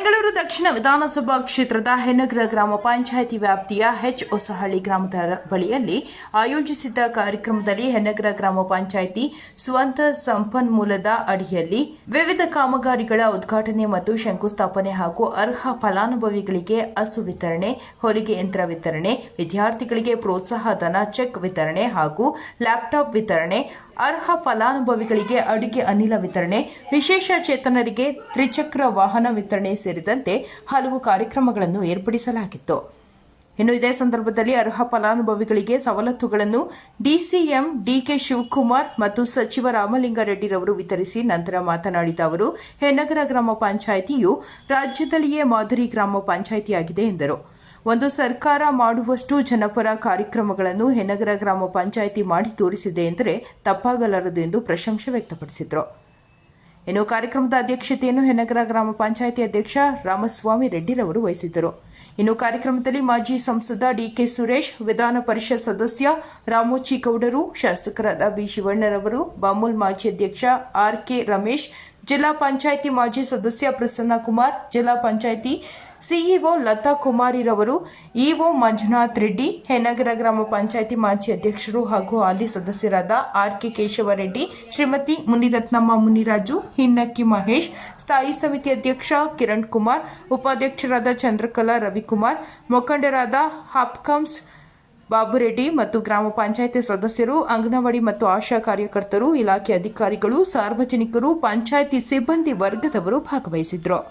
ಬೆಂಗಳೂರು ದಕ್ಷಿಣ ವಿಧಾನಸಭಾ ಕ್ಷೇತ್ರದ ಹೆನ್ನಗರ ಗ್ರಾಮ ಪಂಚಾಯಿತಿ ವ್ಯಾಪ್ತಿಯ ಹೊಸಹಳ್ಳಿ ಗ್ರಾಮದ ಬಳಿಯಲ್ಲಿ ಆಯೋಜಿಸಿದ್ದ ಕಾರ್ಯಕ್ರಮದಲ್ಲಿ ಹೆನ್ನಗರ ಗ್ರಾಮ ಪಂಚಾಯಿತಿ ಸ್ವಂತ ಸಂಪನ್ಮೂಲದ ಅಡಿಯಲ್ಲಿ ವಿವಿಧ ಕಾಮಗಾರಿಗಳ ಉದ್ಘಾಟನೆ ಮತ್ತು ಶಂಕುಸ್ಥಾಪನೆ ಹಾಗೂ ಅರ್ಹ ಫಲಾನುಭವಿಗಳಿಗೆ ಹಸು ವಿತರಣೆ, ಹೊಲಿಗೆ ಯಂತ್ರ ವಿತರಣೆ, ವಿದ್ಯಾರ್ಥಿಗಳಿಗೆ ಪ್ರೋತ್ಸಾಹ ಧನ ಚೆಕ್ ವಿತರಣೆ ಹಾಗೂ ಲ್ಯಾಪ್ಟಾಪ್ ವಿತರಣೆ, ಅರ್ಹ ಫಲಾನುಭವಿಗಳಿಗೆ ಅಡುಗೆ ಅನಿಲ ವಿತರಣೆ, ವಿಶೇಷ ಚೇತನರಿಗೆ ತ್ರಿಚಕ್ರ ವಾಹನ ವಿತರಣೆ ಸೇರಿದಂತೆ ಹಲವು ಕಾರ್ಯಕ್ರಮಗಳನ್ನು ಏರ್ಪಡಿಸಲಾಗಿತ್ತು. ಇನ್ನು ಇದೇ ಸಂದರ್ಭದಲ್ಲಿ ಅರ್ಹ ಫಲಾನುಭವಿಗಳಿಗೆ ಸವಲತ್ತುಗಳನ್ನು ಡಿಸಿಎಂ ಡಿಕೆ ಶಿವಕುಮಾರ್ ಮತ್ತು ಸಚಿವ ರಾಮಲಿಂಗಾರೆಡ್ಡಿರವರು ವಿತರಿಸಿ ನಂತರ ಮಾತನಾಡಿದ ಅವರು, ಹೆನ್ನಗರ ಗ್ರಾಮ ಪಂಚಾಯಿತಿಯು ರಾಜ್ಯದಲ್ಲಿಯೇ ಮಾದರಿ ಗ್ರಾಮ ಪಂಚಾಯಿತಿಯಾಗಿದೆ ಎಂದರು. ಒಂದು ಸರ್ಕಾರ ಮಾಡುವಷ್ಟು ಜನಪರ ಕಾರ್ಯಕ್ರಮಗಳನ್ನು ಹೆನ್ನಗರ ಗ್ರಾಮ ಪಂಚಾಯಿತಿ ಮಾಡಿ ತೋರಿಸಿದೆ ಎಂದರೆ ತಪ್ಪಾಗಲಾರದು ಎಂದು ಪ್ರಶಂಸೆ ವ್ಯಕ್ತಪಡಿಸಿದರು. ಇನ್ನು ಕಾರ್ಯಕ್ರಮದ ಅಧ್ಯಕ್ಷತೆಯನ್ನು ಹೆನ್ನಗರ ಗ್ರಾಮ ಪಂಚಾಯಿತಿ ಅಧ್ಯಕ್ಷ ರಾಮಸ್ವಾಮಿ ರೆಡ್ಡಿರವರು ವಹಿಸಿದ್ದರು. ಇನ್ನು ಕಾರ್ಯಕ್ರಮದಲ್ಲಿ ಮಾಜಿ ಸಂಸದ ಡಿಕೆ ಸುರೇಶ್, ವಿಧಾನ ಪರಿಷತ್ ಸದಸ್ಯ ರಾಮೋಚಿ ಗೌಡರು, ಶಾಸಕರಾದ ಬಿ ಶಿವಣ್ಣರವರು, ಬಾಮೂಲ್ ಮಾಜಿ ಅಧ್ಯಕ್ಷ ಆರ್.ಕೆ. ರಮೇಶ್, ಜಿಲ್ಲಾ ಪಂಚಾಯಿತಿ ಮಾಜಿ ಸದಸ್ಯ ಪ್ರಸನ್ನ ಕುಮಾರ್, ಜಿಲ್ಲಾ ಪಂಚಾಯಿತಿ ಸಿಇಒ ಲತಾ ಕುಮಾರಿರವರು, ಇಒ ಮಂಜುನಾಥ್ ರೆಡ್ಡಿ, ಹೆನ್ನಗರ ಗ್ರಾಮ ಪಂಚಾಯಿತಿ ಮಾಜಿ ಅಧ್ಯಕ್ಷರು ಹಾಗೂ ಹಾಲಿ ಸದಸ್ಯರಾದ ಆರ್.ಕೆ. ಕೇಶವರೆಡ್ಡಿ, ಶ್ರೀಮತಿ ಮುನಿರತ್ನಮ್ಮ ಮುನಿರಾಜು, ಹಿನ್ನಕ್ಕಿ ಮಹೇಶ್, ಸ್ಥಾಯಿ ಸಮಿತಿ ಅಧ್ಯಕ್ಷ ಕಿರಣ್ ಕುಮಾರ್, ಉಪಾಧ್ಯಕ್ಷರಾದ ಚಂದ್ರಕಲಾ ರವಿಕುಮಾರ್, ಮುಖಂಡರಾದ ಹಾಪ್ಕಮ್ಸ್ ಬಾಬುರೆಡ್ಡಿ ಮತ್ತು ಗ್ರಾಮ ಪಂಚಾಯಿತಿ ಸದಸ್ಯರು, ಅಂಗನವಾಡಿ ಮತ್ತು ಆಶಾ ಕಾರ್ಯಕರ್ತರು, ಇಲಾಖೆ ಅಧಿಕಾರಿಗಳು, ಸಾರ್ವಜನಿಕರು, ಪಂಚಾಯಿತಿ ಸಿಬ್ಬಂದಿ ವರ್ಗದವರು ಭಾಗವಹಿಸಿದ್ರು.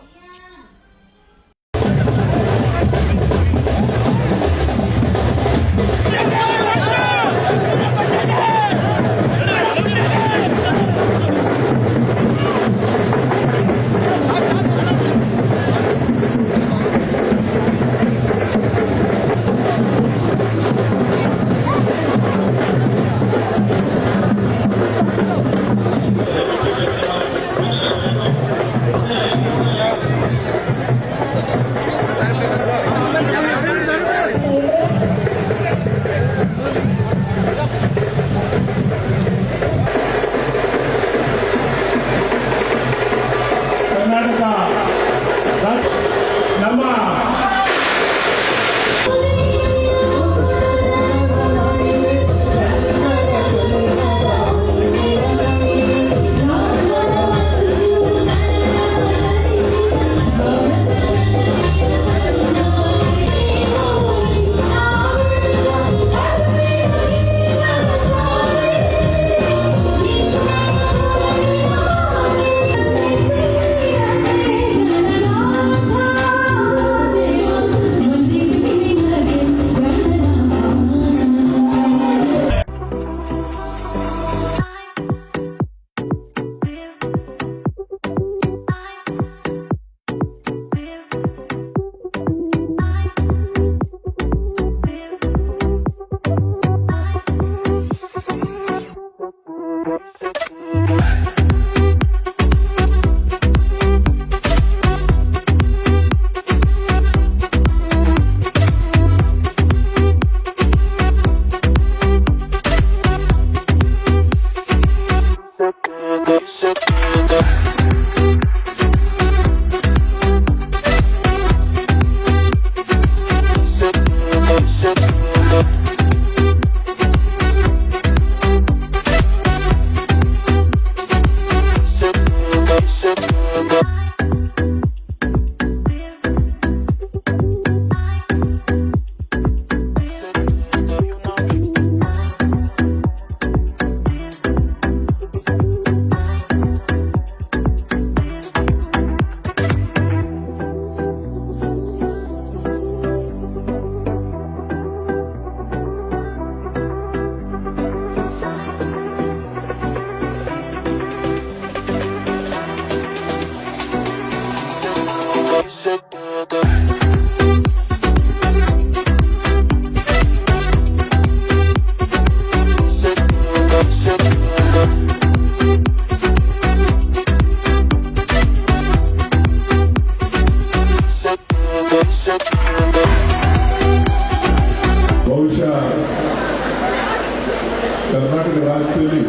ಕರ್ನಾಟಕ ರಾಜ್ಯದಲ್ಲಿ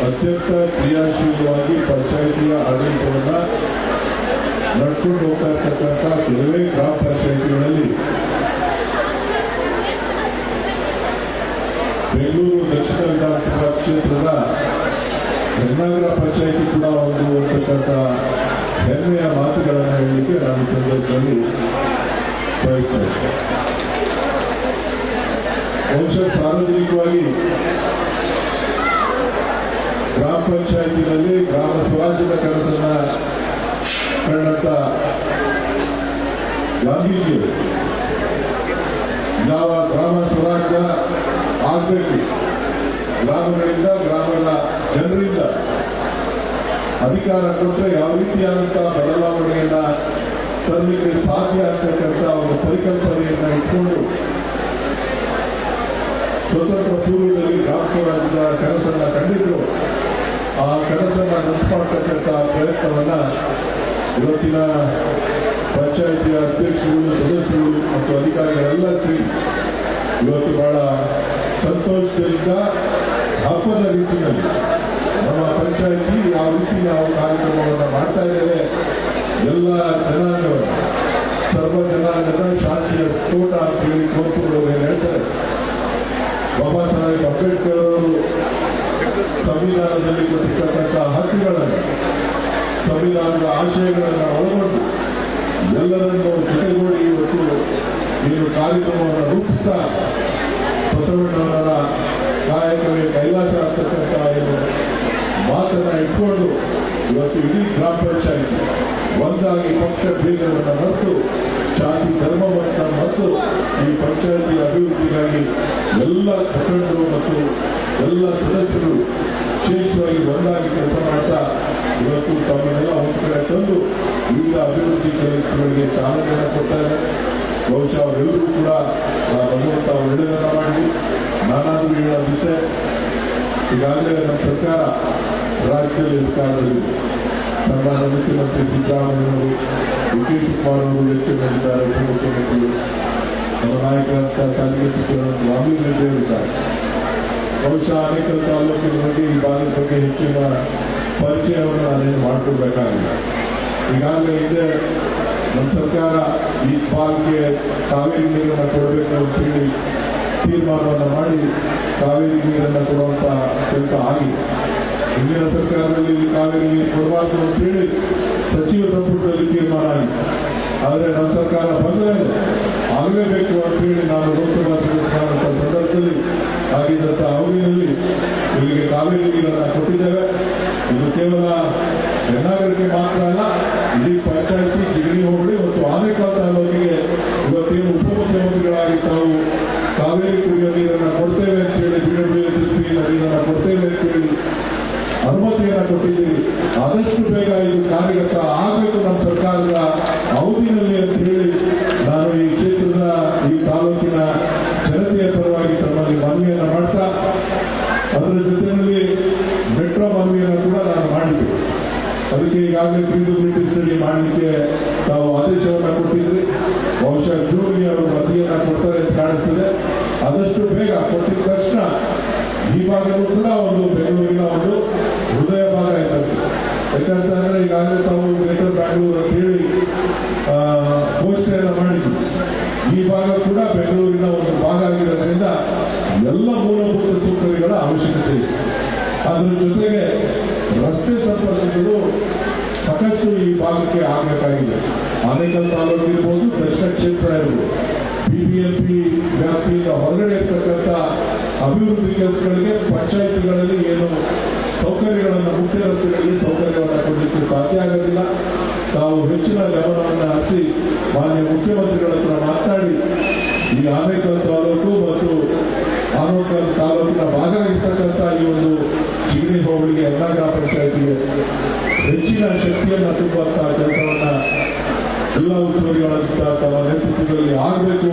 ಅತ್ಯಂತ ಕ್ರಿಯಾಶೀಲವಾಗಿ ಪಂಚಾಯಿತಿಯ ಆಡಳಿತವನ್ನು ನಡೆಸ್ಕೊಂಡು ಹೋಗ್ತಾ ಇರ್ತಕ್ಕಂಥ ಕೆಲವೇ ಗ್ರಾಮ ಪಂಚಾಯಿತಿಗಳಲ್ಲಿ ಬೆಂಗಳೂರು ದಕ್ಷಿಣ ವಿಧಾನಸಭಾ ಕ್ಷೇತ್ರದ ಹೆನ್ನಾಗರ ಪಂಚಾಯಿತಿ ಕೂಡ ಒಂದು ಅಂತಕ್ಕಂಥ ಹೆಮ್ಮೆಯ ಮಾತುಗಳನ್ನು ಹೇಳಲಿಕ್ಕೆ ನಾನು ಈ ಸಂದರ್ಭದಲ್ಲಿ ಬಯಸ್ತೇನೆ. ಬಹುಶಃ ಸಾರ್ವಜನಿಕವಾಗಿ ಗ್ರಾಮ ಪಂಚಾಯಿತಿನಲ್ಲಿ ಗ್ರಾಮ ಸ್ವರಾಜ್ಯದ ಕನಸನ್ನ ಕಂಡಂತ ಗಾಂಧೀಜಿಯವರು ಯಾವ ಗ್ರಾಮ ಸ್ವರಾಜ್ಯ ಆಗಬೇಕು, ಗ್ರಾಮಗಳಿಂದ ಗ್ರಾಮದ ಜನರಿಂದ ಅಧಿಕಾರ ಕೊಟ್ಟರೆ ಯಾವ ರೀತಿಯಾದಂತಹ ಬದಲಾವಣೆಯನ್ನ ತರಲಿಕ್ಕೆ ಸಾಧ್ಯ ಅಂತಕ್ಕಂಥ ಒಂದು ಪರಿಕಲ್ಪನೆಯನ್ನ ಇಟ್ಕೊಂಡು ಸ್ವತಂತ್ರ ಪೂರ್ವದಲ್ಲಿ ಗ್ರಾಮ ಸ್ವರಾಜ್ಯದ ಕನಸನ್ನ ಕಂಡಿದ್ರು. ಆ ಕನಸನ್ನ ನಡೆಸಿಕೊಳ್ತಕ್ಕಂಥ ಪ್ರಯತ್ನವನ್ನ ಇವತ್ತಿನ ಪಂಚಾಯಿತಿಯ ಅಧ್ಯಕ್ಷರು, ಸದಸ್ಯರು ಮತ್ತು ಅಧಿಕಾರಿಗಳೆಲ್ಲ ಸೇರಿ ಇವತ್ತು ಬಹಳ ಸಂತೋಷದಿಂದ ಹಬ್ಬದ ರೀತಿಯಲ್ಲಿ ನಮ್ಮ ಪಂಚಾಯಿತಿ ಯಾವ ರೀತಿ ನಾವು ಕಾರ್ಯಕ್ರಮವನ್ನು ಮಾಡ್ತಾ ಇದ್ದೇವೆ, ಎಲ್ಲ ಜನಾಂಗವನ್ನು ಸರ್ವ ಜನಾಂಗದ ಶಾಂತಿಯ ತೋಟ ಅಂತ ಹೇಳಿ ಕೋರ್ಪುಗಳು ಹೇಳ್ತಾರೆ. ಬಾಬಾ ಸಾಹೇಬ್ ಅಂಬೇಡ್ಕರ್ ಅವರು ಸಂವಿಧಾನದಲ್ಲಿ ಕೊಟ್ಟಿರ್ತಕ್ಕಂಥ ಹಕ್ಕುಗಳನ್ನು, ಸಂವಿಧಾನದ ಆಶಯಗಳನ್ನು ಒಳಗೊಂಡು ಎಲ್ಲರನ್ನು ಜೊತೆಗೂಡಿ ಇವತ್ತು ಏನು ಕಾರ್ಯಕ್ರಮವನ್ನು ರೂಪಿಸ್ತಾ ಬಸವಣ್ಣವರ ಕಾಯಕವೇ ಕೈಲಾಸ ಆಗ್ತಕ್ಕಂಥ ಏನು ಮಾತನ್ನ ಇಟ್ಕೊಂಡು ಇವತ್ತು ಇಡೀ ಗ್ರಾಮ ಪಂಚಾಯಿತಿ ಒಂದಾಗಿ ಪಕ್ಷ ಭೇದವನ್ನು ಮರೆತು ಜಾತಿ ಧರ್ಮವನ್ನು ಮತ್ತು ಈ ಪಂಚಾಯಿತಿ ಅಭಿವೃದ್ಧಿಗಾಗಿ ಎಲ್ಲ ಮುಖಂಡರು ಮತ್ತು ಎಲ್ಲ ಸದಸ್ಯರು ವಿಶೇಷವಾಗಿ ಒಂದಾಗಿ ಕೆಲಸ ಮಾಡ್ತಾ ಇವತ್ತು ತಮ್ಮನ್ನೆಲ್ಲ ಒಂದು ಕಡೆ ತಂದು ವಿವಿಧ ಅಭಿವೃದ್ಧಿ ಕೆಲಸಗಳಿಗೆ ಚಾಲನೆಯನ್ನು ಕೊಡ್ತಾರೆ. ಬಹುಶಃ ಅವರೆಲ್ಲರೂ ಕೂಡ ಭಗವಂತ ಒಳ್ಳೆಯದನ್ನ ಮಾಡಿ ನಾನಾದರೂ ಹೇಳೋದಿಷ್ಟೇ, ಈಗಾಗಲೇ ನಮ್ಮ ಸರ್ಕಾರ ರಾಜ್ಯದಲ್ಲಿ ಅಧಿಕಾರದಲ್ಲಿ ಸನ್ಮಾನ್ಯ ಮುಖ್ಯಮಂತ್ರಿ ಸಿದ್ದರಾಮಯ್ಯವರು, ಡಿ.ಕೆ. ಶಿವಕುಮಾರ್ ಅವರು ವೆಚ್ಚಗಳಿದ್ದಾರೆ, ಉಪಮುಖ್ಯಮಂತ್ರಿಗಳು, ನಮ್ಮ ನಾಯಕರಂತ ಸಾರಿಗೆ ಸಚಿವರು ರಾಮಲಿಂಗ ಇದ್ದಾರೆ. ಬಹುಶಃ ಅನೇಕ ತಾಲೂಕಿನ ಬಗ್ಗೆ ಈ ಭಾಗದ ಬಗ್ಗೆ ಹೆಚ್ಚಿನ ಪರಿಚಯವನ್ನು ನಾನೇನು ಮಾಡಿಕೊಡ್ಬೇಕಾಗಿಲ್ಲ. ಈಗಾಗಲೇ ಇದೆ ನಮ್ಮ ಸರ್ಕಾರ ಈ ಭಾಗಕ್ಕೆ ಕಾವೇರಿ ನೀರನ್ನು ಕೊಡಬೇಕು ಅಂತ ಹೇಳಿ ತೀರ್ಮಾನವನ್ನು ಮಾಡಿ ಕಾವೇರಿ ನೀರನ್ನು ಕೊಡುವಂತ ಕೆಲಸ ಆಗಿದೆ. ಹಿಂದಿನ ಸರ್ಕಾರದಲ್ಲಿ ಕಾವೇರಿ ನೀರು ಕೊಡಬಾರ್ದು ಅಂತ ಹೇಳಿ ಸಚಿವ ಸಂಪುಟದಲ್ಲಿ ತೀರ್ಮಾನ ಆಗಿದೆ. ಆದರೆ ನಮ್ಮ ಸರ್ಕಾರ ಬಂದ ಮೇಲೆ ಆಗಲೇಬೇಕು ಅಂತ ಹೇಳಿ ನಾನು ಲೋಕಸಭಾ ಸದಸ್ಯರಾದಂಥ ಸಂದರ್ಭದಲ್ಲಿ ಆಗಿದ್ದಂಥ ಅವಧಿಯಲ್ಲಿ ಇಲ್ಲಿಗೆ ಕಾವೇರಿ ನೀರನ್ನು ಕೊಟ್ಟಿದ್ದೇವೆ. ಇದು ಕೇವಲ ಹೆನ್ನಾಗರಕ್ಕೆ ಮಾತ್ರ ಅಲ್ಲ, ಇಡೀ ಪಂಚಾಯಿತಿ ಜಿಗಣಿ ಹೋಬಳಿ ಮತ್ತು ಆನೇಕಲ್ ತಾಲೂಕಿಗೆ ಇವತ್ತೇನು ಉಪಮುಖ್ಯಮಂತ್ರಿಗಳಾಗಿ ತಾವು ಕಾವೇರಿ ಕುಡಿಯುವ ನೀರನ್ನು ಕೊಡ್ತೇವೆ ಅಂತ ಹೇಳಿ BWSSB ನೀರನ್ನು ಕೊಡ್ತೇವೆ ಅಂತ ಹೇಳಿ ಅನುಮತಿಯನ್ನು ಕೊಟ್ಟಿದ್ದೀರಿ. ಆದಷ್ಟು ಬೇಗ ಇದು ಕಾರ್ಯಗತ ಆಗಬೇಕು ನಮ್ಮ ಸರ್ಕಾರದ ಅವಧಿಯಲ್ಲಿ ಅಂತ ಹೇಳಿ ನಾನು ಈ ಕ್ಷೇತ್ರದ ಈ ತಾಲೂಕಿನ ಜನತೆಯ ಪರವಾಗಿ ತಮ್ಮಲ್ಲಿ ಮನವಿಯನ್ನು ಮಾಡ್ತಾ, ಅದರ ಜೊತೆಯಲ್ಲಿ ಮೆಟ್ರೋ ಮನವಿಯನ್ನು ಕೂಡ ನಾನು ಮಾಡಿದ್ದೆ. ಅದಕ್ಕೆ ಈಗಾಗಲೇ ಫೀಸಿಬಿಲಿಟಿ ಸ್ಟಡಿ ಮಾಡಲಿಕ್ಕೆ ತಾವು ಆದೇಶವನ್ನು ಕೊಟ್ಟಿದ್ರಿ. ಬಹುಶಃ ಜೂನ್ಗೆ ಅವರು ಮತಿಯನ್ನು ಕೊಡ್ತಾರೆ ಅಂತ ಕಾಣಿಸ್ತದೆ. ಆದಷ್ಟು ಬೇಗ ಕೊಟ್ಟಿದ ತಕ್ಷಣ ಈ ಭಾಗದಲ್ಲೂ ಕೂಡ ಒಂದು ಬೆಂಗಳೂರಿನ ಒಂದು ಹೃದಯ ಭಾಗ ಇರ್ತದೆ. ಯಾಕಂತಂದ್ರೆ ಈಗಾಗಲೇ ತಾವು ಗ್ರೇಟರ್ ಬ್ಯಾಂಗ್ಳೂರು ಅಂತ ಹೇಳಿ ಘೋಷಣೆಯನ್ನು ಮಾಡಿದ್ವಿ. ಈ ಭಾಗ ಕೂಡ ಬೆಂಗಳೂರಿನ ಒಂದು ಭಾಗ ಆಗಿರೋದ್ರಿಂದ ಎಲ್ಲ ಮೂಲಭೂತ ಸೌಕರ್ಯಗಳ ಅವಶ್ಯಕತೆ ಇದೆ. ಅದರ ಜೊತೆಗೆ ರಸ್ತೆ ಸಂಪರ್ಕಗಳು ಸಾಕಷ್ಟು ಈ ಭಾಗಕ್ಕೆ ಆಗಬೇಕಾಗಿದೆ. ಆನೇಕಲ್ ತಾಲೂಕು ಇರ್ಬೋದು, ದಕ್ಷಿಣ ಕ್ಷೇತ್ರ ಇರ್ಬೋದು, BBMP ವ್ಯಾಪ್ತಿಯಿಂದ ಹೊರಗಡೆ ಇರ್ತಕ್ಕಂಥ ಅಭಿವೃದ್ಧಿ ಕೆಲಸಗಳಿಗೆ ಪಂಚಾಯಿತಿಗಳಲ್ಲಿ ಏನು ಸೌಕರ್ಯಗಳನ್ನು, ಮುಖ್ಯ ರಸ್ತೆಗಳಿಗೆ ಸೌಕರ್ಯವನ್ನು ಕೊಡಲಿಕ್ಕೆ ಸಾಧ್ಯ ಆಗೋದಿಲ್ಲ. ತಾವು ಹೆಚ್ಚಿನ ಗಮನವನ್ನು ಹರಿಸಿ ಮಾನ್ಯ ಮುಖ್ಯಮಂತ್ರಿಗಳ ಹತ್ರ ಮಾತನಾಡಿ ಈ ಆನೇಕಲ್ ತಾಲೂಕು ಮತ್ತು ಆನೇಕಲ್ ತಾಲೂಕಿನ ಭಾಗ ಇರ್ತಕ್ಕಂಥ ಈ ಒಂದು ಜಿಗಣಿ ಹೋಬಳಿಗೆ ಹೆನ್ನಾಗರ ಪಂಚಾಯಿತಿಗೆ ಹೆಚ್ಚಿನ ಶಕ್ತಿಯನ್ನು ತುಂಬುವಂತಹ ಕೆಲಸವನ್ನ ಎಲ್ಲ ಉಸ್ತುವಾರಿಗಳಂತ ತಮ್ಮ ನೇತೃತ್ವದಲ್ಲಿ ಆಗಬೇಕು.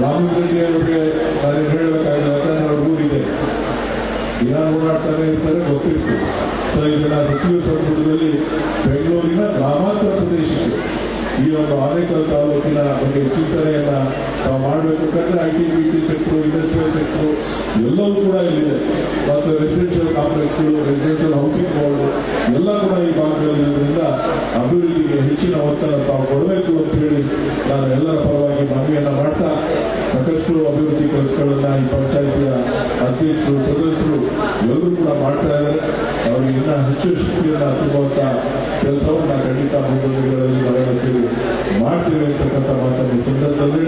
ರಾಮಲಿಂಗ ಅವರಿಗೆ ನಾನು ಹೇಳಬೇಕಾಗಿದೆ, ಯಾಕಂದ್ರೆ ಅವ್ರ ಊರಿದೆ, ಏನಾರು ಓಡಾಡ್ತಾನೆ ಇರ್ತಾರೆ ಗೊತ್ತಿರ್ತದೆ. ಸೊ ಇದನ್ನ ಸಚಿವ ಸಂಪುಟದಲ್ಲಿ ಬೆಂಗಳೂರಿನ ಗ್ರಾಮಾಂತರ ಪ್ರದೇಶಕ್ಕೆ ಈ ಒಂದು ಆನೇಕಲ್ ತಾಲೂಕಿನ ಬಗ್ಗೆ ಚಿಂತನೆಯನ್ನ ನಾವು ಮಾಡಬೇಕು. ಯಾಕಂದ್ರೆ IT ಸೆಕ್ಟರ್, ಇಂಡಸ್ಟ್ರಿಯಲ್ ಸೆಕ್ಟರ್ ಎಲ್ಲವೂ ಕೂಡ ಇಲ್ಲಿದೆ. ಮತ್ತು ರೆಸಿಡೆನ್ಷಿಯಲ್ ಕಾಂಪ್ಲೆಕ್ಸ್ಗಳು, ರೆಸಿಡೆನ್ಷಿಯಲ್ ಹೌಸಿಂಗ್ ಬೋರ್ಡ್ ಎಲ್ಲ ಕೂಡ ಈ ಭಾಗದಲ್ಲಿರೋದ್ರಿಂದ ಅಭಿವೃದ್ಧಿಗೆ ಹೆಚ್ಚಿನ ಒತ್ತನ್ನು ತಾವು ಕೊಡಬೇಕು ಅಂತ ಹೇಳಿ ನಾನು ಎಲ್ಲರ ಪರವಾಗಿ ಮನವಿಯನ್ನ ಮಾಡ್ತಾ, ಸಾಕಷ್ಟು ಅಭಿವೃದ್ಧಿ ಕೆಲಸಗಳನ್ನ ಈ ಪಂಚಾಯಿತಿಯ ಅಧ್ಯಕ್ಷರು, ಸದಸ್ಯರು ಎಲ್ಲರೂ ಕೂಡ ಮಾಡ್ತಾ ಇದ್ದಾರೆ. ಅವರಿಗೆ ಇನ್ನೂ ಹೆಚ್ಚು ಶಕ್ತಿಯನ್ನ ತುಂಬುವಂತ ಕೆಲಸವನ್ನ ಖಂಡಿತ ಮುಂದಿನ ದಿನಗಳಲ್ಲಿ ನಾವೆಲ್ಲ ಸೇರಿ ಮಾಡ್ತೇವೆ ಅಂತಕ್ಕಂಥ ಮಾತನ್ನು ಈ ಸಂದರ್ಭದಲ್ಲಿ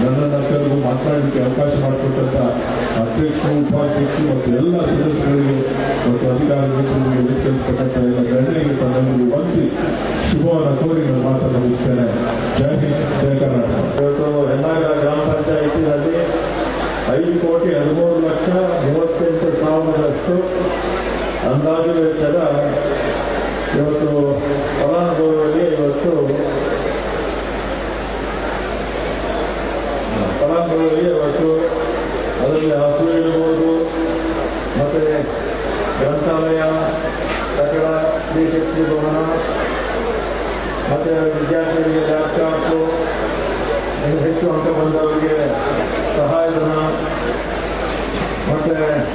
ನನ್ನನ್ನು ಕರೆದು ಮಾತನಾಡಲಿಕ್ಕೆ ಅವಕಾಶ ಮಾಡಿಕೊಟ್ಟಂತ ಅಧ್ಯಕ್ಷರು, ಉಪಾಧ್ಯಕ್ಷರು ಮತ್ತು ಎಲ್ಲ ಸದಸ್ಯರಿಗೆ ಮತ್ತು ಅಧಿಕಾರಿಗಳಿಗೆ ಲೆಕ್ಕಿರ್ತಕ್ಕಂಥ ಎಲ್ಲ ಗಣ್ಯರಿಗೆ ತನ್ನನ್ನು ವಂದಿಸಿ ಶುಭವನ್ನು ಕೋರಿ ನಾನು ಮಾತನ್ನು ಮುಗಿಸ್ತೇನೆ. ಜೈ ಹಿಂದ್, ಜೈ ಕರ್ನಾಟಕ. ಇವತ್ತು ಹೆನ್ನಾಗರ ಗ್ರಾಮ ಪಂಚಾಯಿತಿನಲ್ಲಿ 5,13,38,000 ಅಂದಾಜು ವೆಚ್ಚದ ಇವತ್ತು ಫಲಾನುಭವಿಗಳಿಗೆ ಇವತ್ತು ಅದರಲ್ಲಿ ಹಸು ಇರ್ಬೋದು, ಮತ್ತು ಗ್ರಂಥಾಲಯ, ಕಟ್ಟಡ, ಶ್ರೀಶಕ್ತಿ ಭವನ, ಮತ್ತು ವಿದ್ಯಾರ್ಥಿಗಳಿಗೆ ಲ್ಯಾಪ್ಟಾಪು, ಹೆಚ್ಚು ಅಂಕ ಬಂದವರಿಗೆ ಸಹಾಯಧನ, ಮತ್ತು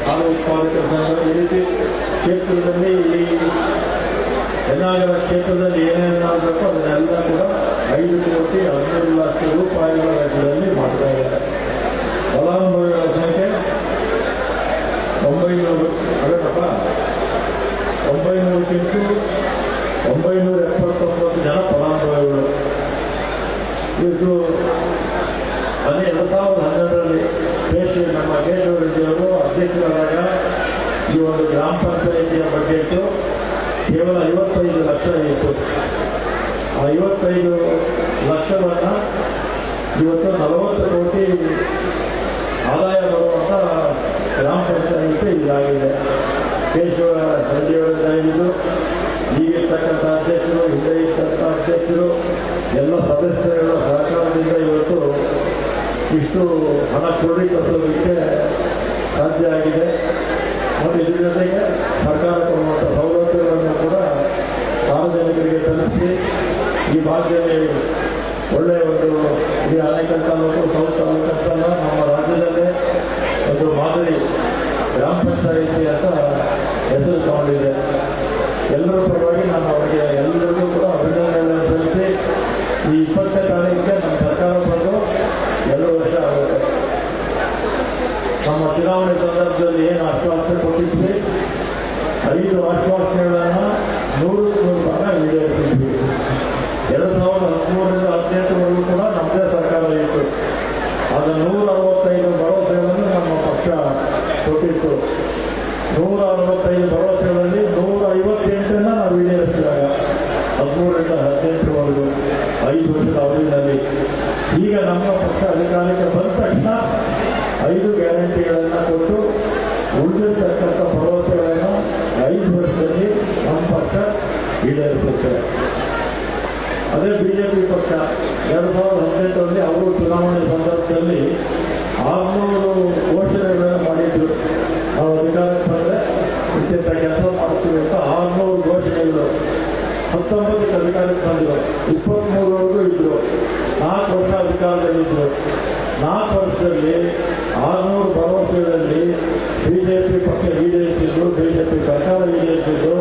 ಹಾಲು ಉತ್ಪಾದಕರ ಸಂಘ, ಈ ರೀತಿ ಕ್ಷೇತ್ರದಲ್ಲಿ ಈ ಹೆನ್ನಾಗರ ಕ್ಷೇತ್ರದಲ್ಲಿ ಏನೇನಾಗಬೇಕು ಅದನ್ನೆಲ್ಲ ಕೂಡ 5,13,00,000 ರೂಪಾಯಿಗಳ ವೆಚ್ಚದಲ್ಲಿ ಮಾಡ್ತಾ ಇದ್ದಾರೆ. ಫಲಾನುಭವಿಗಳ ಸಂಖ್ಯೆ 900 979 ಜನ ಫಲಾನುಭವಿಗಳು. ಇದು 2012ರಲ್ಲಿ ನಮ್ಮ ಕೇಶವರೆಡ್ಡಿಯವರು ಅಧ್ಯಕ್ಷರಾದಾಗ ಈ ಒಂದು ಗ್ರಾಮ ಪಂಚಾಯಿತಿಯ ಬಜೆಟ್ ಕೇವಲ 55 ಲಕ್ಷ ಇತ್ತು. ಆ 55 ಲಕ್ಷವನ್ನು ಇವತ್ತು 40 ಕೋಟಿ ಆದಾಯ ಬರುವಂಥ ಗ್ರಾಮ ಪಂಚಾಯಿತಿ ಇದಾಗಿದೆ. ಕೇಶವ ರೆಡ್ಡಿಯವರಿದ್ದು ಈಗಿರ್ತಕ್ಕಂಥ ಅಧ್ಯಕ್ಷರು, ಹಿಂದೆ ಇರ್ತಕ್ಕಂಥ ಅಧ್ಯಕ್ಷರು, ಎಲ್ಲ ಸದಸ್ಯರುಗಳ ಸಹಕಾರದಿಂದ ಇವತ್ತು ಇಷ್ಟು ಹಣ ಕ್ರೋಢೀಕರಿಸೋದಕ್ಕೆ ಸಾಧ್ಯ ಆಗಿದೆ. ಮತ್ತು ಇದ್ರ ಜೊತೆಗೆ ಸರ್ಕಾರ ಕೊಡುವಂಥ ಸೌಲಭ್ಯಗಳನ್ನು ಕೂಡ ಸಾರ್ವಜನಿಕರಿಗೆ ತಲುಪಿಸಿ ಈ ಭಾಗದಲ್ಲಿ ಒಳ್ಳೆಯ ಒಂದು ಈ ಆನೇಕಲ್ ತಾಲೂಕು, ಸೌತ್ ತಾಲೂಕು ಅಂತಲ್ಲ, ನಮ್ಮ ರಾಜ್ಯದಲ್ಲೇ ಒಂದು ಮಾದರಿ ಗ್ರಾಮ ಪಂಚಾಯಿತಿ ಅಂತ ಹೆಸರು ತಗೊಂಡಿದೆ. ಎಲ್ಲರ ಪರವಾಗಿ ನಾನು ಅವರಿಗೆ ಎಲ್ಲರಿಗೂ ಕೂಡ ಅಭಿನಂದನೆಗಳನ್ನು ಸಲ್ಲಿಸಿ ಈ 20ನೇ ತಾರೀಕಿಗೆ ನಮ್ಮ ಸರ್ಕಾರ ಬಂದು 2 ವರ್ಷ ಆಗುತ್ತೆ. ನಮ್ಮ ಚುನಾವಣೆ ಸಂದರ್ಭದಲ್ಲಿ ಏನು ಆಶ್ವಾಸನೆ ಕೊಟ್ಟಿದ್ವಿ, 5 ಆಶ್ವಾಸನೆಗಳನ್ನು 100% ಭಾಗ ಈಡೇರಿಸಿದ್ವಿ. 2013ರಿಂದ 2018ವರೆಗೂ ಕೂಡ ನಮ್ಮದೇ ಸರ್ಕಾರ ಇತ್ತು. ಅದು 165 ಭರವಸೆಗಳನ್ನು ನಮ್ಮ ಪಕ್ಷ ಕೊಟ್ಟಿತ್ತು. 165 ಭರವಸೆಗಳಲ್ಲಿ 158 ನಾವು ಈಡೇರಿಸಿದಾಗ 13ರಿಂದ 18ವರೆಗೂ 5 ವರ್ಷದ ಅವಧಿಯಲ್ಲಿ. ಈಗ ನಮ್ಮ ಪಕ್ಷ ಅಧಿಕಾರಕ್ಕೆ ಬಂದ ತಕ್ಷಣ 5 ಗ್ಯಾರಂಟಿಗಳನ್ನು ಕೊಟ್ಟು ಉಳಿದಿರ್ತಕ್ಕಂಥ ಭರವಸೆಗಳನ್ನು 5 ವರ್ಷದಲ್ಲಿ ನಮ್ಮ ಪಕ್ಷ ಈಡೇರಿಸುತ್ತೆ. ಅದೇ ಬಿಜೆಪಿ ಪಕ್ಷ 2018ರಲ್ಲಿ ಅವರು ಚುನಾವಣೆ ಸಂದರ್ಭದಲ್ಲಿ 600 ಘೋಷಣೆಗಳನ್ನು ಮಾಡಿದ್ರು. ನಾವು ಅಧಿಕಾರಕ್ಕೆ ಬಂದರೆ ಇಂಥ ಕೆಲಸ ಮಾಡ್ತೀವಿ ಅಂತ 600 ಘೋಷಣೆಗಳು. 19ಕ್ಕೆ ಅಧಿಕಾರಕ್ಕೆ ಬಂದರು, 23ವರೆಗೂ ಇದ್ರು, 4 ವರ್ಷ ಅಧಿಕಾರದಲ್ಲಿದ್ದರು. 4 ವರ್ಷದಲ್ಲಿ 600 ಭರವಸೆಗಳಲ್ಲಿ ಬಿಜೆಪಿ ಪಕ್ಷ ಈಡೇರಿಸಿದ್ದು, ಬಿಜೆಪಿ ಸರ್ಕಾರ ಈಡೇರಿಸಿದ್ದು